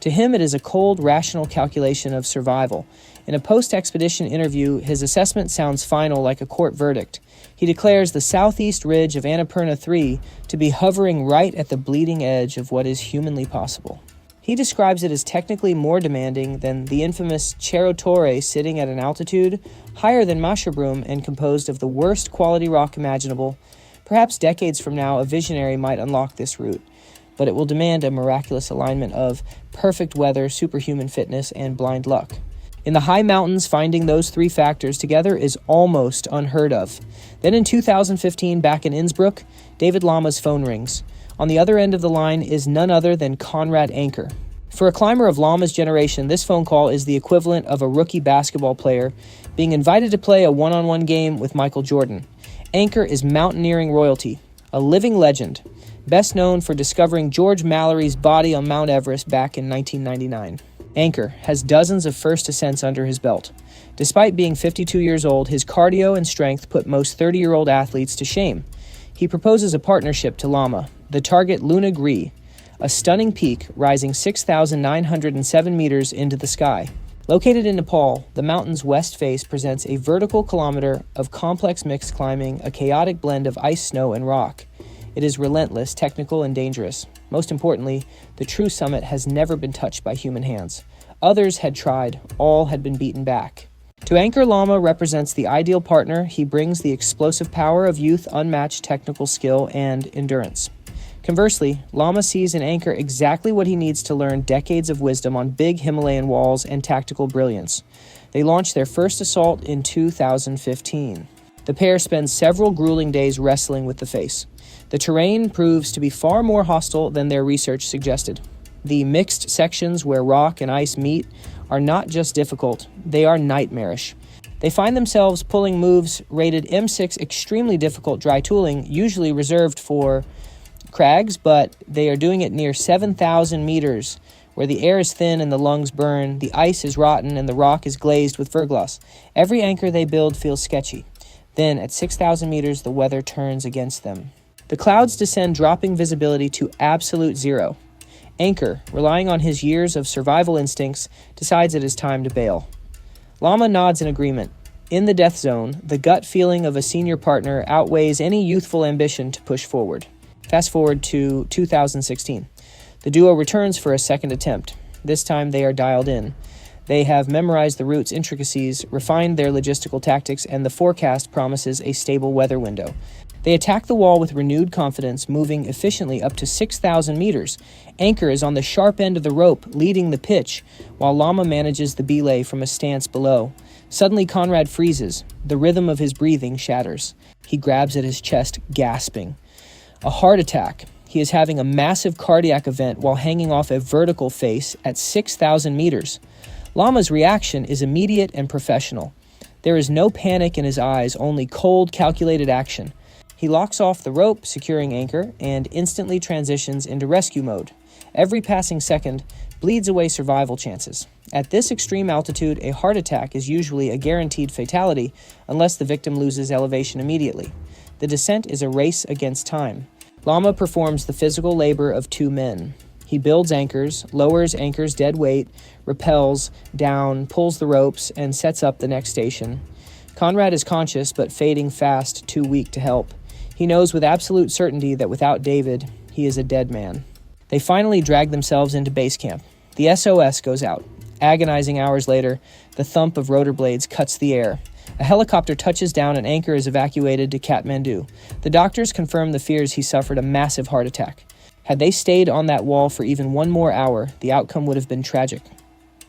To him, it is a cold, rational calculation of survival. In a post-expedition interview, his assessment sounds final, like a court verdict. He declares the southeast ridge of Annapurna 3 to be hovering right at the bleeding edge of what is humanly possible. He describes it as technically more demanding than the infamous Cerro Torre, sitting at an altitude higher than Masherbrum and composed of the worst quality rock imaginable. Perhaps decades from now, a visionary might unlock this route, but it will demand a miraculous alignment of perfect weather, superhuman fitness, and blind luck. In the high mountains, finding those 3 factors together is almost unheard of. Then in 2015, back in Innsbruck, David Lama's phone rings. On the other end of the line is none other than Konrad Anker. For a climber of Lama's generation, this phone call is the equivalent of a rookie basketball player being invited to play a one-on-one game with Michael Jordan. Anker is mountaineering royalty, a living legend, best known for discovering George Mallory's body on Mount Everest back in 1999. Anker has dozens of first ascents under his belt. Despite being 52 years old, his cardio and strength put most 30-year-old athletes to shame. He proposes a partnership to Lama, the target Luna Gri, a stunning peak rising 6,907 meters into the sky. Located in Nepal, the mountain's west face presents a vertical kilometer of complex mixed climbing, a chaotic blend of ice, snow, and rock. It is relentless, technical, and dangerous. Most importantly, the true summit has never been touched by human hands. Others had tried, all had been beaten back. To Anker, Lama represents the ideal partner. He brings the explosive power of youth, unmatched technical skill, and endurance. Conversely, Lama sees in Anker exactly what he needs to learn decades of wisdom on big Himalayan walls and tactical brilliance. They launched their first assault in 2015. The pair spends several grueling days wrestling with the face. The terrain proves to be far more hostile than their research suggested. The mixed sections where rock and ice meet are not just difficult, they are nightmarish. They find themselves pulling moves rated M6 extremely difficult dry tooling, usually reserved for crags, but they are doing it near 7,000 meters, where the air is thin and the lungs burn, the ice is rotten, and the rock is glazed with verglas. Every anchor they build feels sketchy. Then, at 6,000 meters, the weather turns against them. The clouds descend, dropping visibility to absolute zero. Anchor, relying on his years of survival instincts, decides it is time to bail. Lama nods in agreement. In the death zone, the gut feeling of a senior partner outweighs any youthful ambition to push forward. Fast forward to 2016. The duo returns for a second attempt. This time they are dialed in. They have memorized the route's intricacies, refined their logistical tactics, and the forecast promises a stable weather window. They attack the wall with renewed confidence, moving efficiently up to 6,000 meters. Anchor is on the sharp end of the rope, leading the pitch, while Lama manages the belay from a stance below. Suddenly, Conrad freezes. The rhythm of his breathing shatters. He grabs at his chest, gasping. A heart attack. He is having a massive cardiac event while hanging off a vertical face at 6,000 meters. Lama's reaction is immediate and professional. There is no panic in his eyes, only cold, calculated action. He locks off the rope, securing anchor, and instantly transitions into rescue mode. Every passing second bleeds away survival chances. At this extreme altitude, a heart attack is usually a guaranteed fatality unless the victim loses elevation immediately. The descent is a race against time. Lama performs the physical labor of two men. He builds anchors, lowers anchor's dead weight, rappels down, pulls the ropes, and sets up the next station. Conrad is conscious but fading fast, too weak to help. He knows with absolute certainty that without David, he is a dead man. They finally drag themselves into base camp. The SOS goes out. Agonizing hours later, the thump of rotor blades cuts the air. A helicopter touches down and Anchor is evacuated to Kathmandu. The doctors confirm the fears he suffered a massive heart attack. Had they stayed on that wall for even one more hour, the outcome would have been tragic.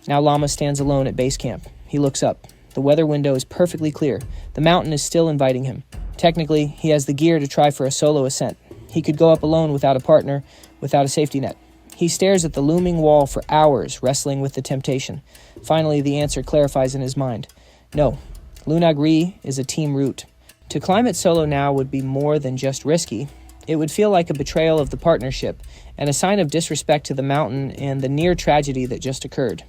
Now Lama stands alone at base camp. He looks up. The weather window is perfectly clear. The mountain is still inviting him. Technically, he has the gear to try for a solo ascent. He could go up alone without a partner, without a safety net. He stares at the looming wall for hours, wrestling with the temptation. Finally, the answer clarifies in his mind. No, Lunagri is a team route. To climb it solo now would be more than just risky. It would feel like a betrayal of the partnership and a sign of disrespect to the mountain and the near tragedy that just occurred.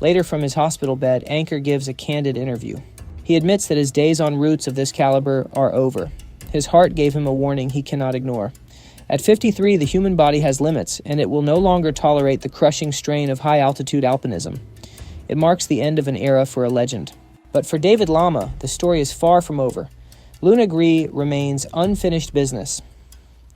Later, from his hospital bed, Anchor gives a candid interview. He admits that his days on routes of this caliber are over. His heart gave him a warning he cannot ignore. At 53, the human body has limits, and it will no longer tolerate the crushing strain of high-altitude alpinism. It marks the end of an era for a legend. But for David Lama, the story is far from over. Lunagri remains unfinished business.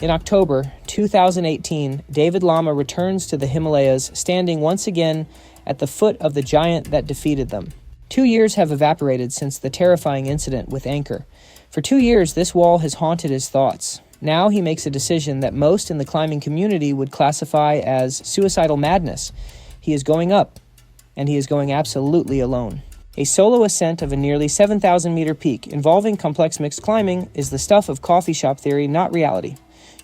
In October 2018, David Lama returns to the Himalayas, standing once again at the foot of the giant that defeated them. 2 years have evaporated since the terrifying incident with Anchor. For 2 years, this wall has haunted his thoughts. Now he makes a decision that most in the climbing community would classify as suicidal madness. He is going up, and he is going absolutely alone. A solo ascent of a nearly 7,000-meter peak involving complex mixed climbing is the stuff of coffee shop theory, not reality.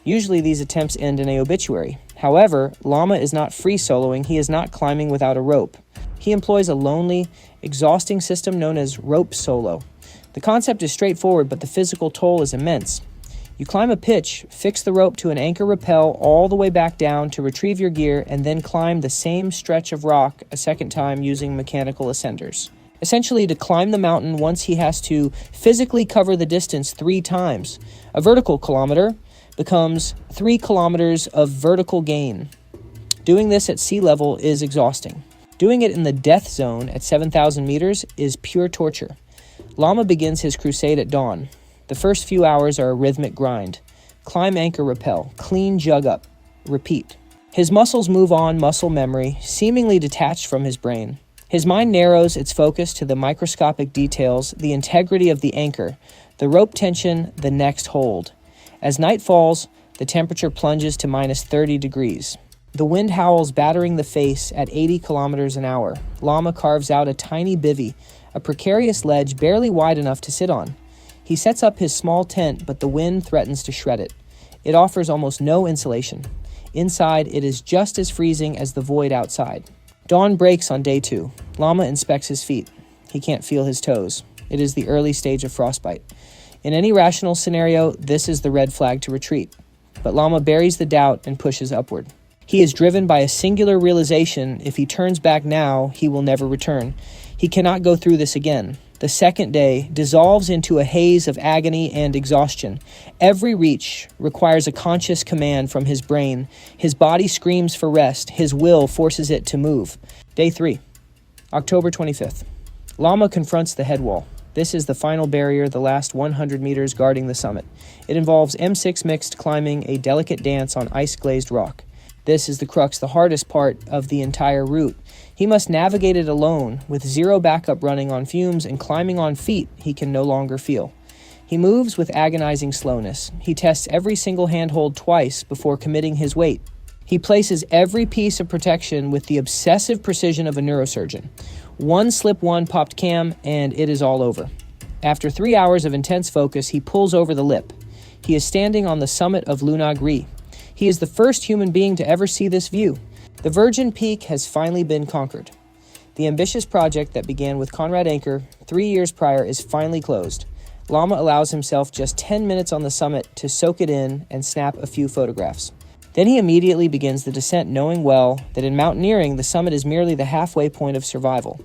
Usually these attempts end in an obituary. However, Lama is not free soloing, he is not climbing without a rope. He employs a lonely, exhausting system known as rope solo. The concept is straightforward, but the physical toll is immense. You climb a pitch, fix the rope to an anchor rappel all the way back down to retrieve your gear, and then climb the same stretch of rock a second time using mechanical ascenders. Essentially, to climb the mountain once he has to physically cover the distance 3 times. A vertical kilometer becomes 3 kilometers of vertical gain. Doing this at sea level is exhausting. Doing it in the death zone at 7,000 meters is pure torture. Lama begins his crusade at dawn. The first few hours are a rhythmic grind. Climb, anchor, rappel, clean, jug up, repeat. His muscles move on muscle memory, seemingly detached from his brain. His mind narrows its focus to the microscopic details, the integrity of the anchor, the rope tension, the next hold. As night falls, the temperature plunges to minus 30 degrees. The wind howls, battering the face at 80 kilometers an hour. Lama carves out a tiny bivvy, a precarious ledge barely wide enough to sit on. He sets up his small tent, but the wind threatens to shred it. It offers almost no insulation. Inside, it is just as freezing as the void outside. Dawn breaks on day 2. Lama inspects his feet. He can't feel his toes. It is the early stage of frostbite. In any rational scenario, this is the red flag to retreat. but Lama buries the doubt and pushes upward. He is driven by a singular realization: if he turns back now, he will never return. He cannot go through this again. The second day dissolves into a haze of agony and exhaustion. Every reach requires a conscious command from his brain. His body screams for rest. His will forces it to move. Day 3, October 25th. Lama confronts the head wall. This is the final barrier, the last 100 meters guarding the summit. It involves M6 mixed climbing a delicate dance on ice-glazed rock. This is the crux, the hardest part of the entire route. He must navigate it alone, with zero backup running on fumes and climbing on feet he can no longer feel. He moves with agonizing slowness. He tests every single handhold twice before committing his weight. He places every piece of protection with the obsessive precision of a neurosurgeon. One slip, one popped cam, and it is all over. After 3 hours of intense focus, he pulls over the lip. He is standing on the summit of Lunagri. He is the first human being to ever see this view. The Virgin Peak has finally been conquered. The ambitious project that began with Conrad Anker 3 years prior is finally closed. Lama allows himself just 10 minutes on the summit to soak it in and snap a few photographs. Then he immediately begins the descent, knowing well that in mountaineering, the summit is merely the halfway point of survival.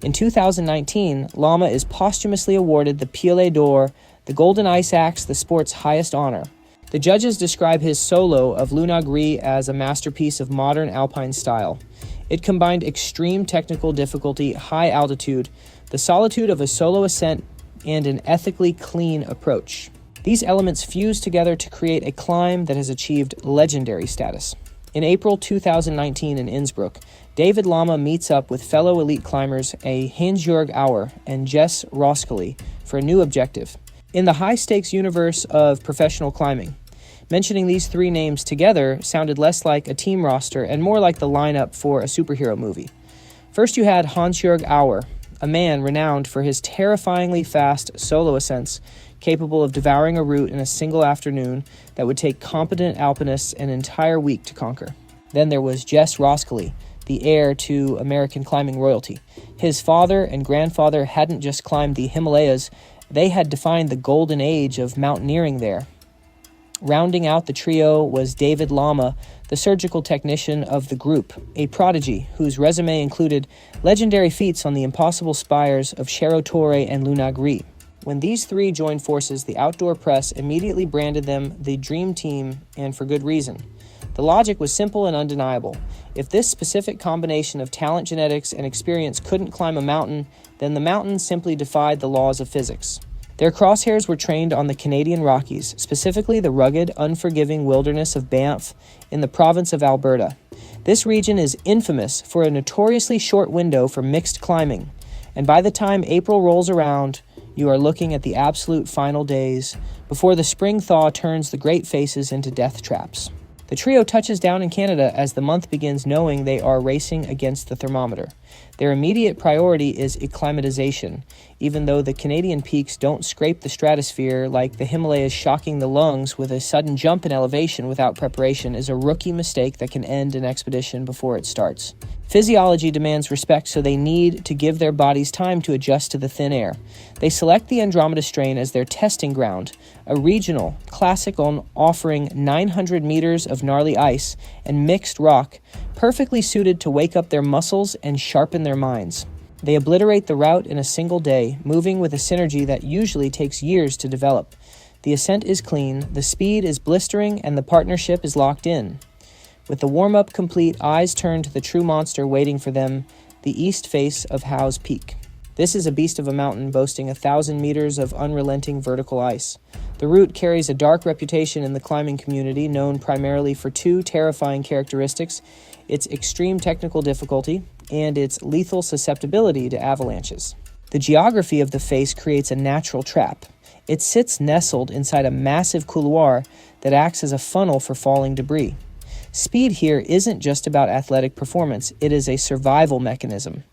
In 2019, Lama is posthumously awarded the Piolet d'Or, the Golden Ice Axe, the sport's highest honor. The judges describe his solo of Lunagri as a masterpiece of modern alpine style. It combined extreme technical difficulty, high altitude, the solitude of a solo ascent, and an ethically clean approach. These elements fuse together to create a climb that has achieved legendary status. In April 2019 in Innsbruck, David Lama meets up with fellow elite climbers Hansjörg Auer and Jess Roskelley for a new objective. In the high-stakes universe of professional climbing, mentioning these three names together sounded less like a team roster and more like the lineup for a superhero movie. First you had Hansjörg Auer, a man renowned for his terrifyingly fast solo ascents, capable of devouring a route in a single afternoon that would take competent alpinists an entire week to conquer. Then there was Jess Roskelley, the heir to American climbing royalty. His father and grandfather hadn't just climbed the Himalayas, they had defined the golden age of mountaineering there. Rounding out the trio was David Lama, the surgical technician of the group, a prodigy whose resume included legendary feats on the impossible spires of Cerro Torre and Lunagri. When these three joined forces, the outdoor press immediately branded them the dream team, and for good reason. The logic was simple and undeniable. If this specific combination of talent, genetics, and experience couldn't climb a mountain, then the mountain simply defied the laws of physics. Their crosshairs were trained on the Canadian Rockies, specifically the rugged, unforgiving wilderness of Banff in the province of Alberta. This region is infamous for a notoriously short window for mixed climbing, and by the time April rolls around, you are looking at the absolute final days before the spring thaw turns the great faces into death traps. The trio touches down in Canada as the month begins, knowing they are racing against the thermometer. Their immediate priority is acclimatization, even though the Canadian peaks don't scrape the stratosphere like the Himalayas. Shocking the lungs with a sudden jump in elevation without preparation is a rookie mistake that can end an expedition before it starts. Physiology demands respect, so they need to give their bodies time to adjust to the thin air. They select the Andromeda Strain as their testing ground, a regional classic offering 900 meters of gnarly ice and mixed rock, perfectly suited to wake up their muscles and sharpen their minds. They obliterate the route in a single day, moving with a synergy that usually takes years to develop. The ascent is clean, the speed is blistering, and the partnership is locked in. With the warm-up complete, eyes turn to the true monster waiting for them, the east face of Howse Peak. This is a beast of a mountain boasting 1,000 meters of unrelenting vertical ice. The route carries a dark reputation in the climbing community, known primarily for two terrifying characteristics: its extreme technical difficulty and its lethal susceptibility to avalanches. The geography of the face creates a natural trap. It sits nestled inside a massive couloir that acts as a funnel for falling debris. Speed here isn't just about athletic performance, it is a survival mechanism.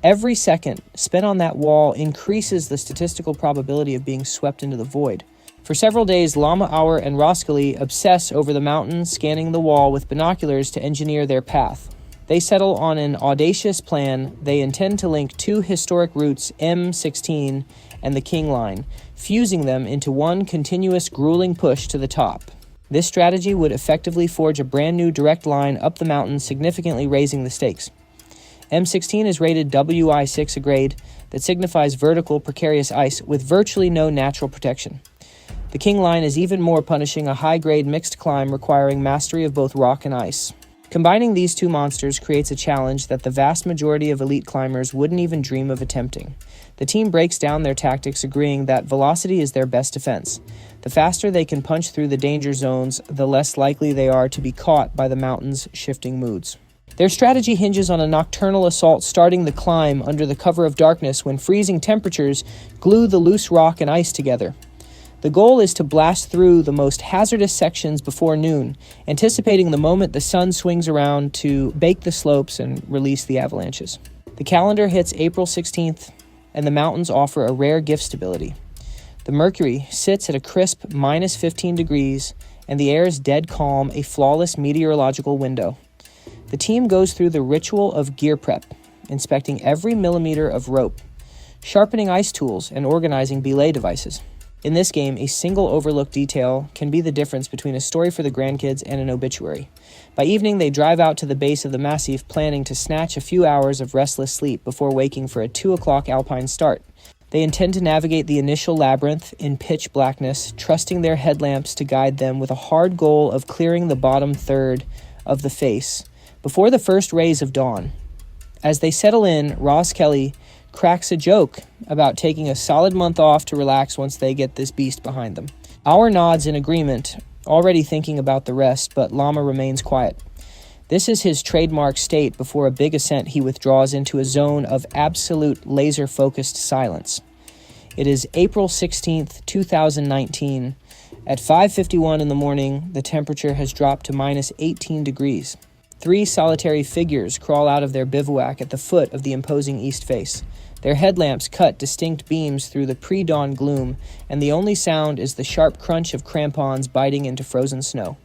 Every second spent on that wall increases the statistical probability of being swept into the void. For several days, Lama, Auer, and Roskelley obsess over the mountain, scanning the wall with binoculars to engineer their path. They settle on an audacious plan. They intend to link two historic routes, M16 and the King Line, fusing them into one continuous grueling push to the top. This strategy would effectively forge a brand new direct line up the mountain, significantly raising the stakes. M16 is rated WI6, a grade that signifies vertical, precarious ice with virtually no natural protection. The King Line is even more punishing, a high-grade mixed climb requiring mastery of both rock and ice. Combining these two monsters creates a challenge that the vast majority of elite climbers wouldn't even dream of attempting. The team breaks down their tactics, agreeing that velocity is their best defense. The faster they can punch through the danger zones, the less likely they are to be caught by the mountain's shifting moods. Their strategy hinges on a nocturnal assault, starting the climb under the cover of darkness when freezing temperatures glue the loose rock and ice together. The goal is to blast through the most hazardous sections before noon, anticipating the moment the sun swings around to bake the slopes and release the avalanches. The calendar hits April 16th, and the mountains offer a rare gift: stability. The mercury sits at a crisp -15 degrees, and the air is dead calm, a flawless meteorological window. The team goes through the ritual of gear prep, inspecting every millimeter of rope, sharpening ice tools, and organizing belay devices. In this game, a single overlooked detail can be the difference between a story for the grandkids and an obituary. By evening, they drive out to the base of the massif, planning to snatch a few hours of restless sleep before waking for a 2 o'clock alpine start. They intend to navigate the initial labyrinth in pitch blackness, trusting their headlamps to guide them, with a hard goal of clearing the bottom third of the face before the first rays of dawn. As they settle in, Roskelley cracks a joke about taking a solid month off to relax once they get this beast behind them. Auer nods in agreement, already thinking about the rest, but Lama remains quiet. This is his trademark state. Before a big ascent, he withdraws into a zone of absolute laser-focused silence. It is April 16th, 2019. At 5:51 in the morning, the temperature has dropped to -18 degrees. 3 solitary figures crawl out of their bivouac at the foot of the imposing east face. Their headlamps cut distinct beams through the pre-dawn gloom, and the only sound is the sharp crunch of crampons biting into frozen snow.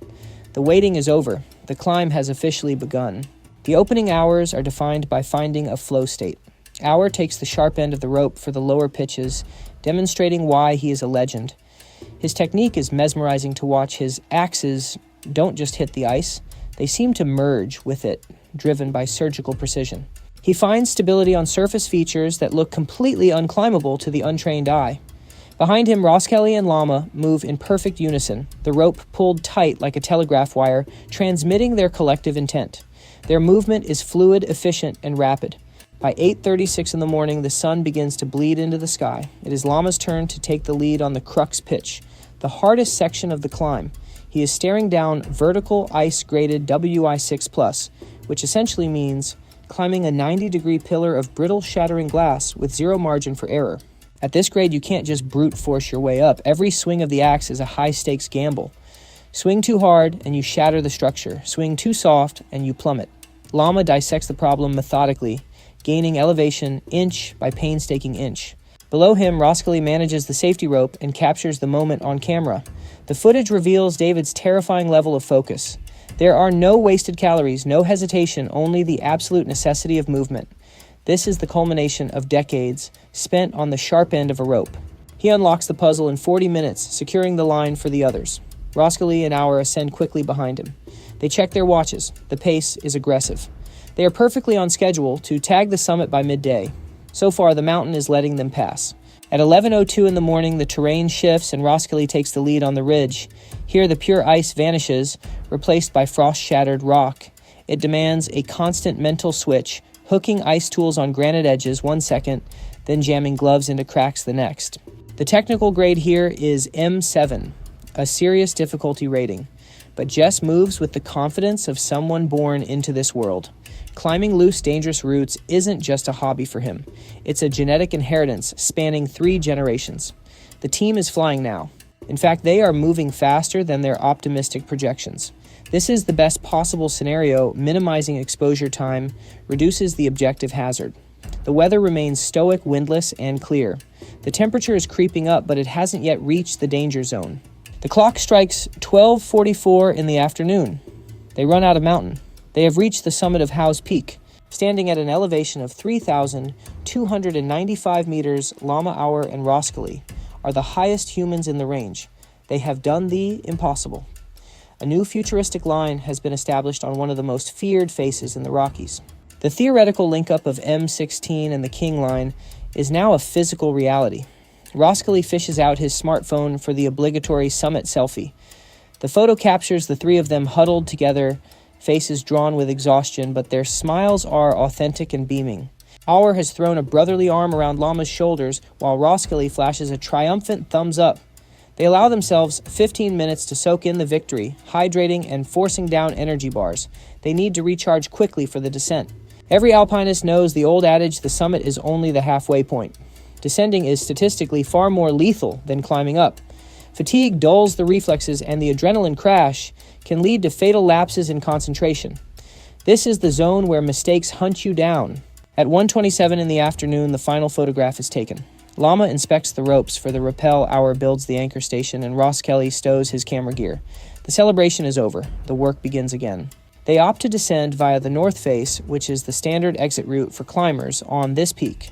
The waiting is over. The climb has officially begun. The opening hours are defined by finding a flow state. Auer takes the sharp end of the rope for the lower pitches, demonstrating why he is a legend. His technique is mesmerizing to watch. His axes don't just hit the ice, they seem to merge with it, driven by surgical precision. He finds stability on surface features that look completely unclimbable to the untrained eye. Behind him, Roskelley and Lama move in perfect unison, the rope pulled tight like a telegraph wire, transmitting their collective intent. Their movement is fluid, efficient, and rapid. By 8:36 in the morning, the sun begins to bleed into the sky. It is Lama's turn to take the lead on the crux pitch, the hardest section of the climb. He is staring down vertical ice-graded WI6+, which essentially means climbing a 90-degree pillar of brittle, shattering glass with zero margin for error. At this grade, you can't just brute force your way up. Every swing of the axe is a high-stakes gamble. Swing too hard, and you shatter the structure. Swing too soft, and you plummet. Lama dissects the problem methodically, gaining elevation inch by painstaking inch. Below him, Roskelley manages the safety rope and captures the moment on camera. The footage reveals David's terrifying level of focus. There are no wasted calories, no hesitation, only the absolute necessity of movement. This is the culmination of decades spent on the sharp end of a rope. He unlocks the puzzle in 40 minutes, securing the line for the others. Roskelley and Auer ascend quickly behind him. They check their watches. The pace is aggressive. They are perfectly on schedule to tag the summit by midday. So far, the mountain is letting them pass. At 11:02 in the morning, the terrain shifts and Roskelley takes the lead on the ridge. Here, the pure ice vanishes, replaced by frost-shattered rock. It demands a constant mental switch, hooking ice tools on granite edges 1 second, then jamming gloves into cracks the next. The technical grade here is M7, a serious difficulty rating. But Jess moves with the confidence of someone born into this world. Climbing loose, dangerous routes isn't just a hobby for him. It's a genetic inheritance spanning 3 generations. The team is flying now. In fact, they are moving faster than their optimistic projections. This is the best possible scenario. Minimizing exposure time reduces the objective hazard. The weather remains stoic, windless, and clear. The temperature is creeping up, but it hasn't yet reached the danger zone. The clock strikes 12:44 in the afternoon. They run out of mountain. They have reached the summit of Howse Peak. Standing at an elevation of 3,295 meters, Lama, Auer, and Roskelley are the highest humans in the range. They have done the impossible. A new futuristic line has been established on one of the most feared faces in the Rockies. The theoretical link-up of M16 and the King line is now a physical reality. Roskelley fishes out his smartphone for the obligatory summit selfie. The photo captures the three of them huddled together, faces drawn with exhaustion, but their smiles are authentic and beaming. Auer has thrown a brotherly arm around Lama's shoulders, while Roskelley flashes a triumphant thumbs up. They allow themselves 15 minutes to soak in the victory, hydrating and forcing down energy bars. They need to recharge quickly for the descent. Every alpinist knows the old adage, the summit is only the halfway point. Descending is statistically far more lethal than climbing up. Fatigue dulls the reflexes, and the adrenaline crash can lead to fatal lapses in concentration. This is the zone where mistakes hunt you down. At 1:27 in the afternoon, the final photograph is taken. Lama inspects the ropes for the rappel. Auer builds the anchor station, and Roskelley stows his camera gear. The celebration is over. The work begins again. They opt to descend via the north face, which is the standard exit route for climbers on this peak.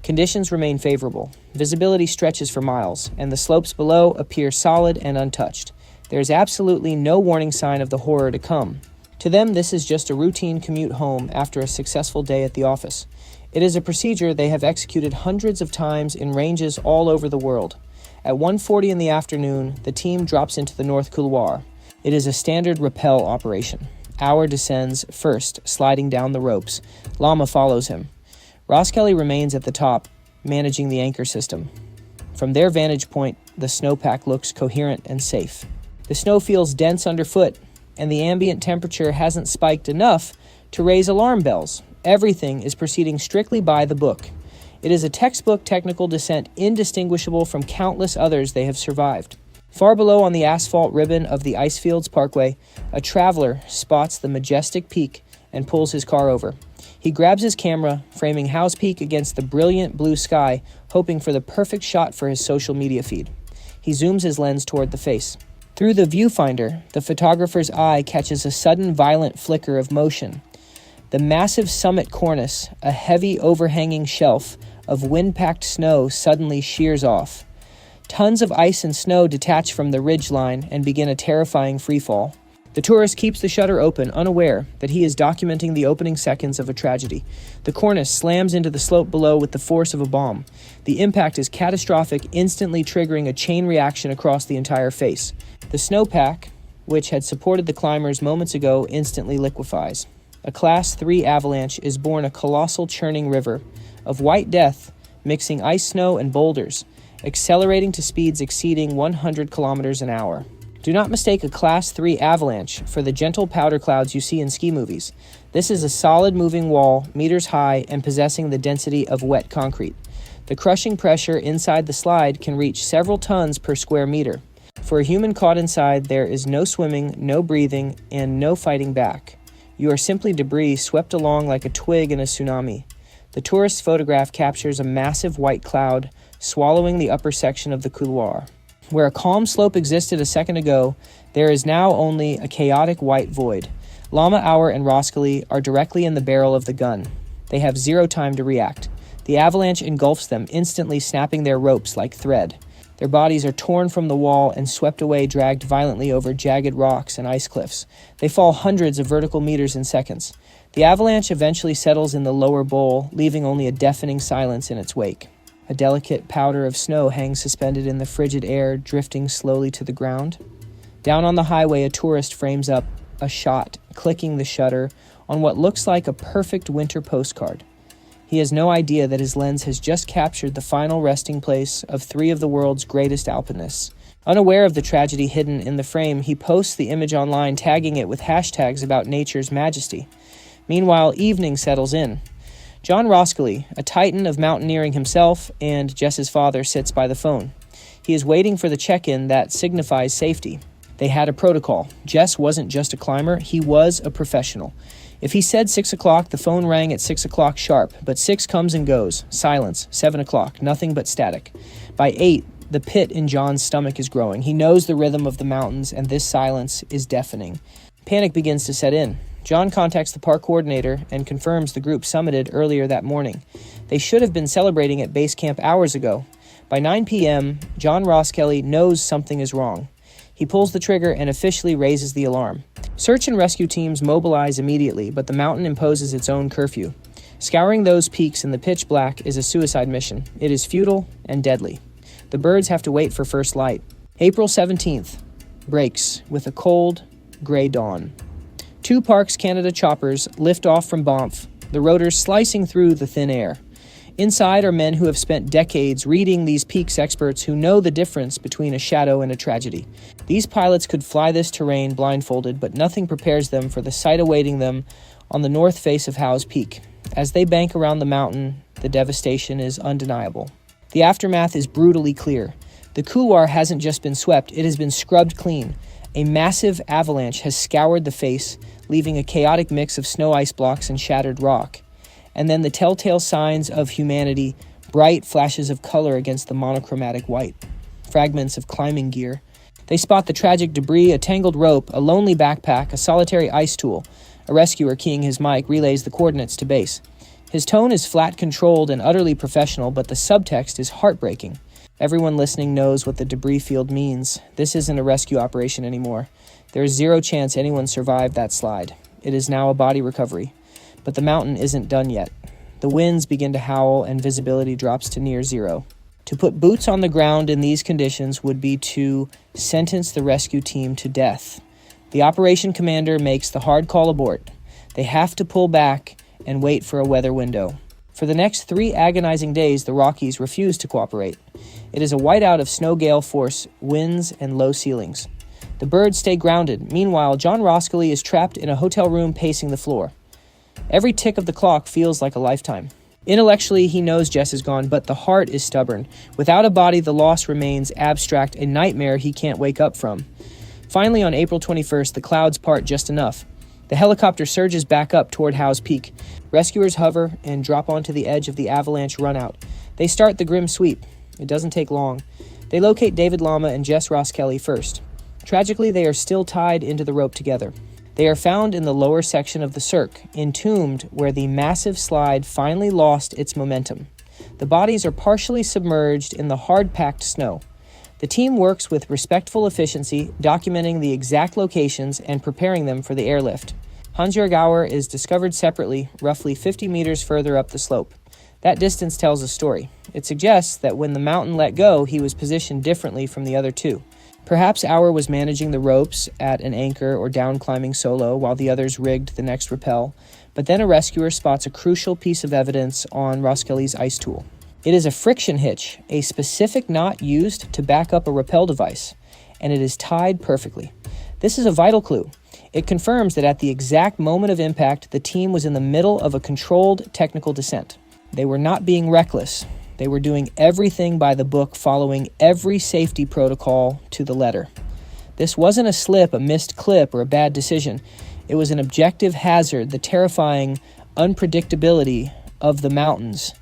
Conditions remain favorable. Visibility stretches for miles, and the slopes below appear solid and untouched. There is absolutely no warning sign of the horror to come. To them, this is just a routine commute home after a successful day at the office. It is a procedure they have executed hundreds of times in ranges all over the world. At 1:40 in the afternoon, the team drops into the North Couloir. It is a standard rappel operation. Auer descends first, sliding down the ropes. Lama follows him. Roskelley remains at the top, managing the anchor system. From their vantage point, the snowpack looks coherent and safe. The snow feels dense underfoot, and the ambient temperature hasn't spiked enough to raise alarm bells. Everything is proceeding strictly by the book. It is a textbook technical descent indistinguishable from countless others they have survived. Far below on the asphalt ribbon of the Icefields Parkway, a traveler spots the majestic peak and pulls his car over. He grabs his camera, framing Howse Peak against the brilliant blue sky, hoping for the perfect shot for his social media feed. He zooms his lens toward the face. Through the viewfinder, the photographer's eye catches a sudden violent flicker of motion. The massive summit cornice, a heavy overhanging shelf of wind-packed snow, suddenly shears off. Tons of ice and snow detach from the ridgeline and begin a terrifying freefall. The tourist keeps the shutter open, unaware that he is documenting the opening seconds of a tragedy. The cornice slams into the slope below with the force of a bomb. The impact is catastrophic, instantly triggering a chain reaction across the entire face. The snowpack, which had supported the climbers moments ago, instantly liquefies. A Class 3 avalanche is born, a colossal churning river of white death, mixing ice, snow, and boulders, accelerating to speeds exceeding 100 kilometers an hour. Do not mistake a Class 3 avalanche for the gentle powder clouds you see in ski movies. This is a solid moving wall, meters high, and possessing the density of wet concrete. The crushing pressure inside the slide can reach several tons per square meter. For a human caught inside, there is no swimming, no breathing, and no fighting back. You are simply debris swept along like a twig in a tsunami. The tourist's photograph captures a massive white cloud swallowing the upper section of the couloir. Where a calm slope existed a second ago, there is now only a chaotic white void. Lama, Auer, and Roskelley are directly in the barrel of the gun. They have zero time to react. The avalanche engulfs them, instantly snapping their ropes like thread. Their bodies are torn from the wall and swept away, dragged violently over jagged rocks and ice cliffs. They fall hundreds of vertical meters in seconds. The avalanche eventually settles in the lower bowl, leaving only a deafening silence in its wake. A delicate powder of snow hangs suspended in the frigid air, drifting slowly to the ground. Down on the highway, a tourist frames up a shot, clicking the shutter on what looks like a perfect winter postcard. He has no idea that his lens has just captured the final resting place of three of the world's greatest alpinists. Unaware of the tragedy hidden in the frame, he posts the image online, tagging it with hashtags about nature's majesty. Meanwhile, evening settles in. John Roskelley, a titan of mountaineering himself, and Jess's father, sits by the phone. He is waiting for the check-in that signifies safety. They had a protocol. Jess wasn't just a climber, he was a professional. If he said 6 o'clock, the phone rang at 6 o'clock sharp, but 6 comes and goes. Silence. 7 o'clock. Nothing but static. By 8, the pit in John's stomach is growing. He knows the rhythm of the mountains, and this silence is deafening. Panic begins to set in. John contacts the park coordinator and confirms the group summited earlier that morning. They should have been celebrating at base camp hours ago. By 9 p.m., John Roskelley knows something is wrong. He pulls the trigger and officially raises the alarm. Search and rescue teams mobilize immediately, but the mountain imposes its own curfew. Scouring those peaks in the pitch black is a suicide mission. It is futile and deadly. The birds have to wait for first light. April 17th breaks with a cold, gray dawn. 2 Parks Canada choppers lift off from Banff, the rotors slicing through the thin air. Inside are men who have spent decades reading these peaks experts who know the difference between a shadow and a tragedy. These pilots could fly this terrain blindfolded, but nothing prepares them for the sight awaiting them on the north face of Howse Peak. As they bank around the mountain, the devastation is undeniable. The aftermath is brutally clear. The couloir hasn't just been swept, it has been scrubbed clean. A massive avalanche has scoured the face, leaving a chaotic mix of snow ice blocks and shattered rock. And then the telltale signs of humanity, bright flashes of color against the monochromatic white. Fragments of climbing gear. They spot the tragic debris, a tangled rope, a lonely backpack, a solitary ice tool. A rescuer keying his mic relays the coordinates to base. His tone is flat, controlled, and utterly professional, but the subtext is heartbreaking. Everyone listening knows what the debris field means. This isn't a rescue operation anymore. There is zero chance anyone survived that slide. It is now a body recovery. But the mountain isn't done yet. The winds begin to howl and visibility drops to near zero. To put boots on the ground in these conditions would be to sentence the rescue team to death. The operation commander makes the hard call abort. They have to pull back and wait for a weather window. For the next 3 agonizing days, the Rockies refuse to cooperate. It is a whiteout of snow gale force, winds, and low ceilings. The birds stay grounded. Meanwhile, John Roskelley is trapped in a hotel room pacing the floor. Every tick of the clock feels like a lifetime. Intellectually, he knows Jess is gone, but the heart is stubborn. Without a body, the loss remains abstract, a nightmare he can't wake up from. Finally, on April 21st, the clouds part just enough. The helicopter surges back up toward Howse Peak. Rescuers hover and drop onto the edge of the avalanche runout. They start the grim sweep. It doesn't take long. They locate David Lama and Jess Roskelley first. Tragically, they are still tied into the rope together. They are found in the lower section of the cirque, entombed where the massive slide finally lost its momentum. The bodies are partially submerged in the hard-packed snow. The team works with respectful efficiency, documenting the exact locations and preparing them for the airlift. Hansjörg Auer is discovered separately, roughly 50 meters further up the slope. That distance tells a story. It suggests that when the mountain let go, he was positioned differently from the other 2. Perhaps Auer was managing the ropes at an anchor or down climbing solo while the others rigged the next rappel, but then a rescuer spots a crucial piece of evidence on Roskelley's ice tool. It is a friction hitch, a specific knot used to back up a rappel device, and it is tied perfectly. This is a vital clue. It confirms that at the exact moment of impact, the team was in the middle of a controlled technical descent. They were not being reckless. They were doing everything by the book, following every safety protocol to the letter. This wasn't a slip, a missed clip, or a bad decision. It was an objective hazard, the terrifying unpredictability of the mountains.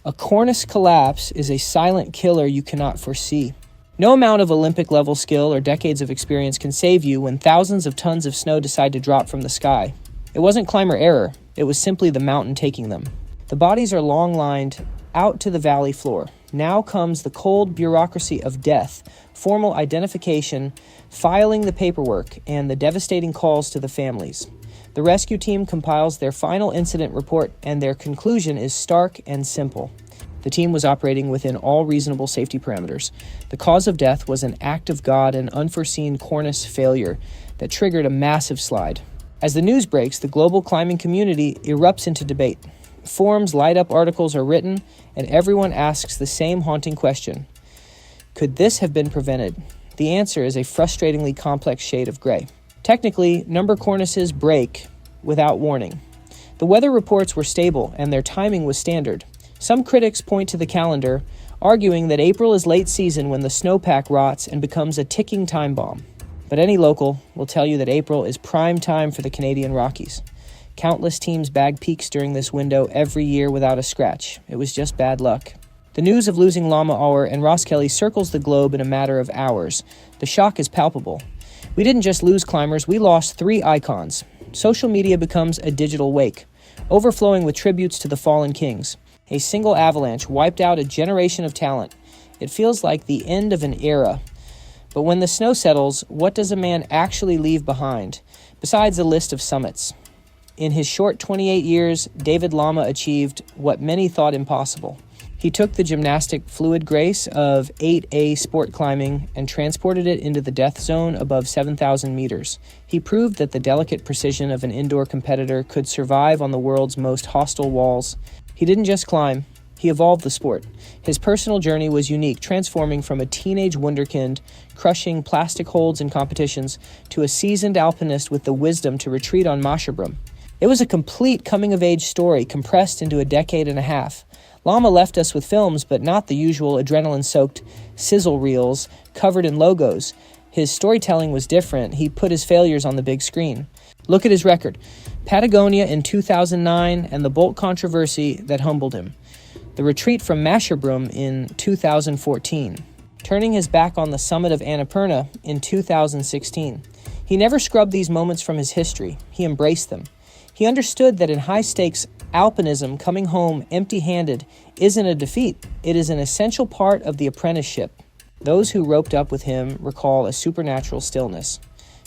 A cornice collapse is a silent killer you cannot foresee. No amount of Olympic-level skill or decades of experience can save you when thousands of tons of snow decide to drop from the sky. It wasn't climber error. It was simply the mountain taking them. The bodies are long-lined out to the valley floor. Now comes the cold bureaucracy of death, formal identification, filing the paperwork, and the devastating calls to the families. The rescue team compiles their final incident report, and their conclusion is stark and simple. The team was operating within all reasonable safety parameters. The cause of death was an act of God, an unforeseen cornice failure that triggered a massive slide. As the news breaks, the global climbing community erupts into debate. Forums light up, articles are written, and everyone asks the same haunting question. Could this have been prevented? The answer is a frustratingly complex shade of gray. Technically, number cornices break without warning. The weather reports were stable, and their timing was standard. Some critics point to the calendar, arguing that April is late season when the snowpack rots and becomes a ticking time bomb. But any local will tell you that April is prime time for the Canadian Rockies. Countless teams bag peaks during this window every year without a scratch. It was just bad luck. The news of losing Lama, Auer, and Roskelley circles the globe in a matter of hours. The shock is palpable. We didn't just lose climbers, we lost 3 icons. Social media becomes a digital wake, overflowing with tributes to the fallen kings. A single avalanche wiped out a generation of talent. It feels like the end of an era. But when the snow settles, what does a man actually leave behind, besides a list of summits? In his short 28 years, David Lama achieved what many thought impossible. He took the gymnastic fluid grace of 8A sport climbing and transported it into the death zone above 7,000 meters. He proved that the delicate precision of an indoor competitor could survive on the world's most hostile walls. He didn't just climb, he evolved the sport. His personal journey was unique, transforming from a teenage wunderkind, crushing plastic holds in competitions, to a seasoned alpinist with the wisdom to retreat on Masherbrum. It was a complete coming-of-age story compressed into a decade and a half. Lama left us with films, but not the usual adrenaline-soaked sizzle reels covered in logos. His storytelling was different. He put his failures on the big screen. Look at his record. Patagonia in 2009 and the Bolt controversy that humbled him. The retreat from Masherbrum in 2014. Turning his back on the summit of Annapurna in 2016. He never scrubbed these moments from his history. He embraced them. He understood that in high-stakes alpinism, coming home empty-handed isn't a defeat. It is an essential part of the apprenticeship. Those who roped up with him recall a supernatural stillness.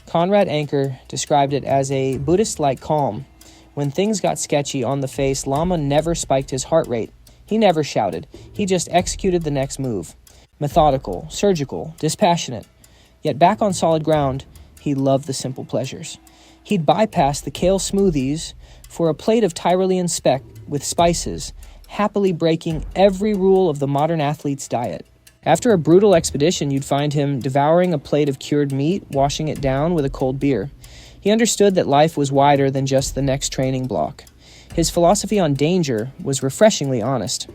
Conrad Anker described it as a Buddhist-like calm. When things got sketchy on the face, Lama never spiked his heart rate. He never shouted. He just executed the next move. Methodical, surgical, dispassionate. Yet back on solid ground, he loved the simple pleasures. He'd bypass the kale smoothies for a plate of Tyrolean speck with spices, happily breaking every rule of the modern athlete's diet. After a brutal expedition, you'd find him devouring a plate of cured meat, washing it down with a cold beer. He understood that life was wider than just the next training block. His philosophy on danger was refreshingly honest.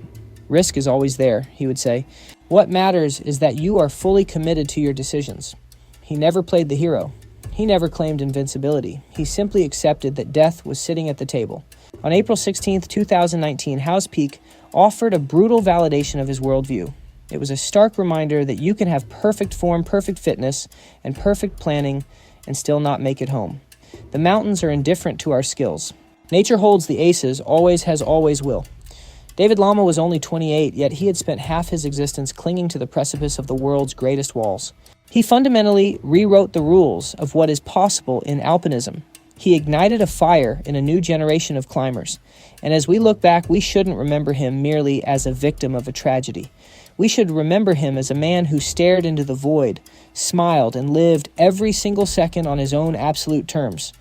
Risk is always there, he would say. What matters is that you are fully committed to your decisions. He never played the hero. He never claimed invincibility. He simply accepted that death was sitting at the table. On April 16, 2019, Howse Peak offered a brutal validation of his worldview. It was a stark reminder that you can have perfect form, perfect fitness, and perfect planning and still not make it home. The mountains are indifferent to our skills. Nature holds the aces, always has, always will. David Lama was only 28, yet he had spent half his existence clinging to the precipice of the world's greatest walls. He fundamentally rewrote the rules of what is possible in alpinism. He ignited a fire in a new generation of climbers. And as we look back, we shouldn't remember him merely as a victim of a tragedy. We should remember him as a man who stared into the void, smiled, and lived every single second on his own absolute terms.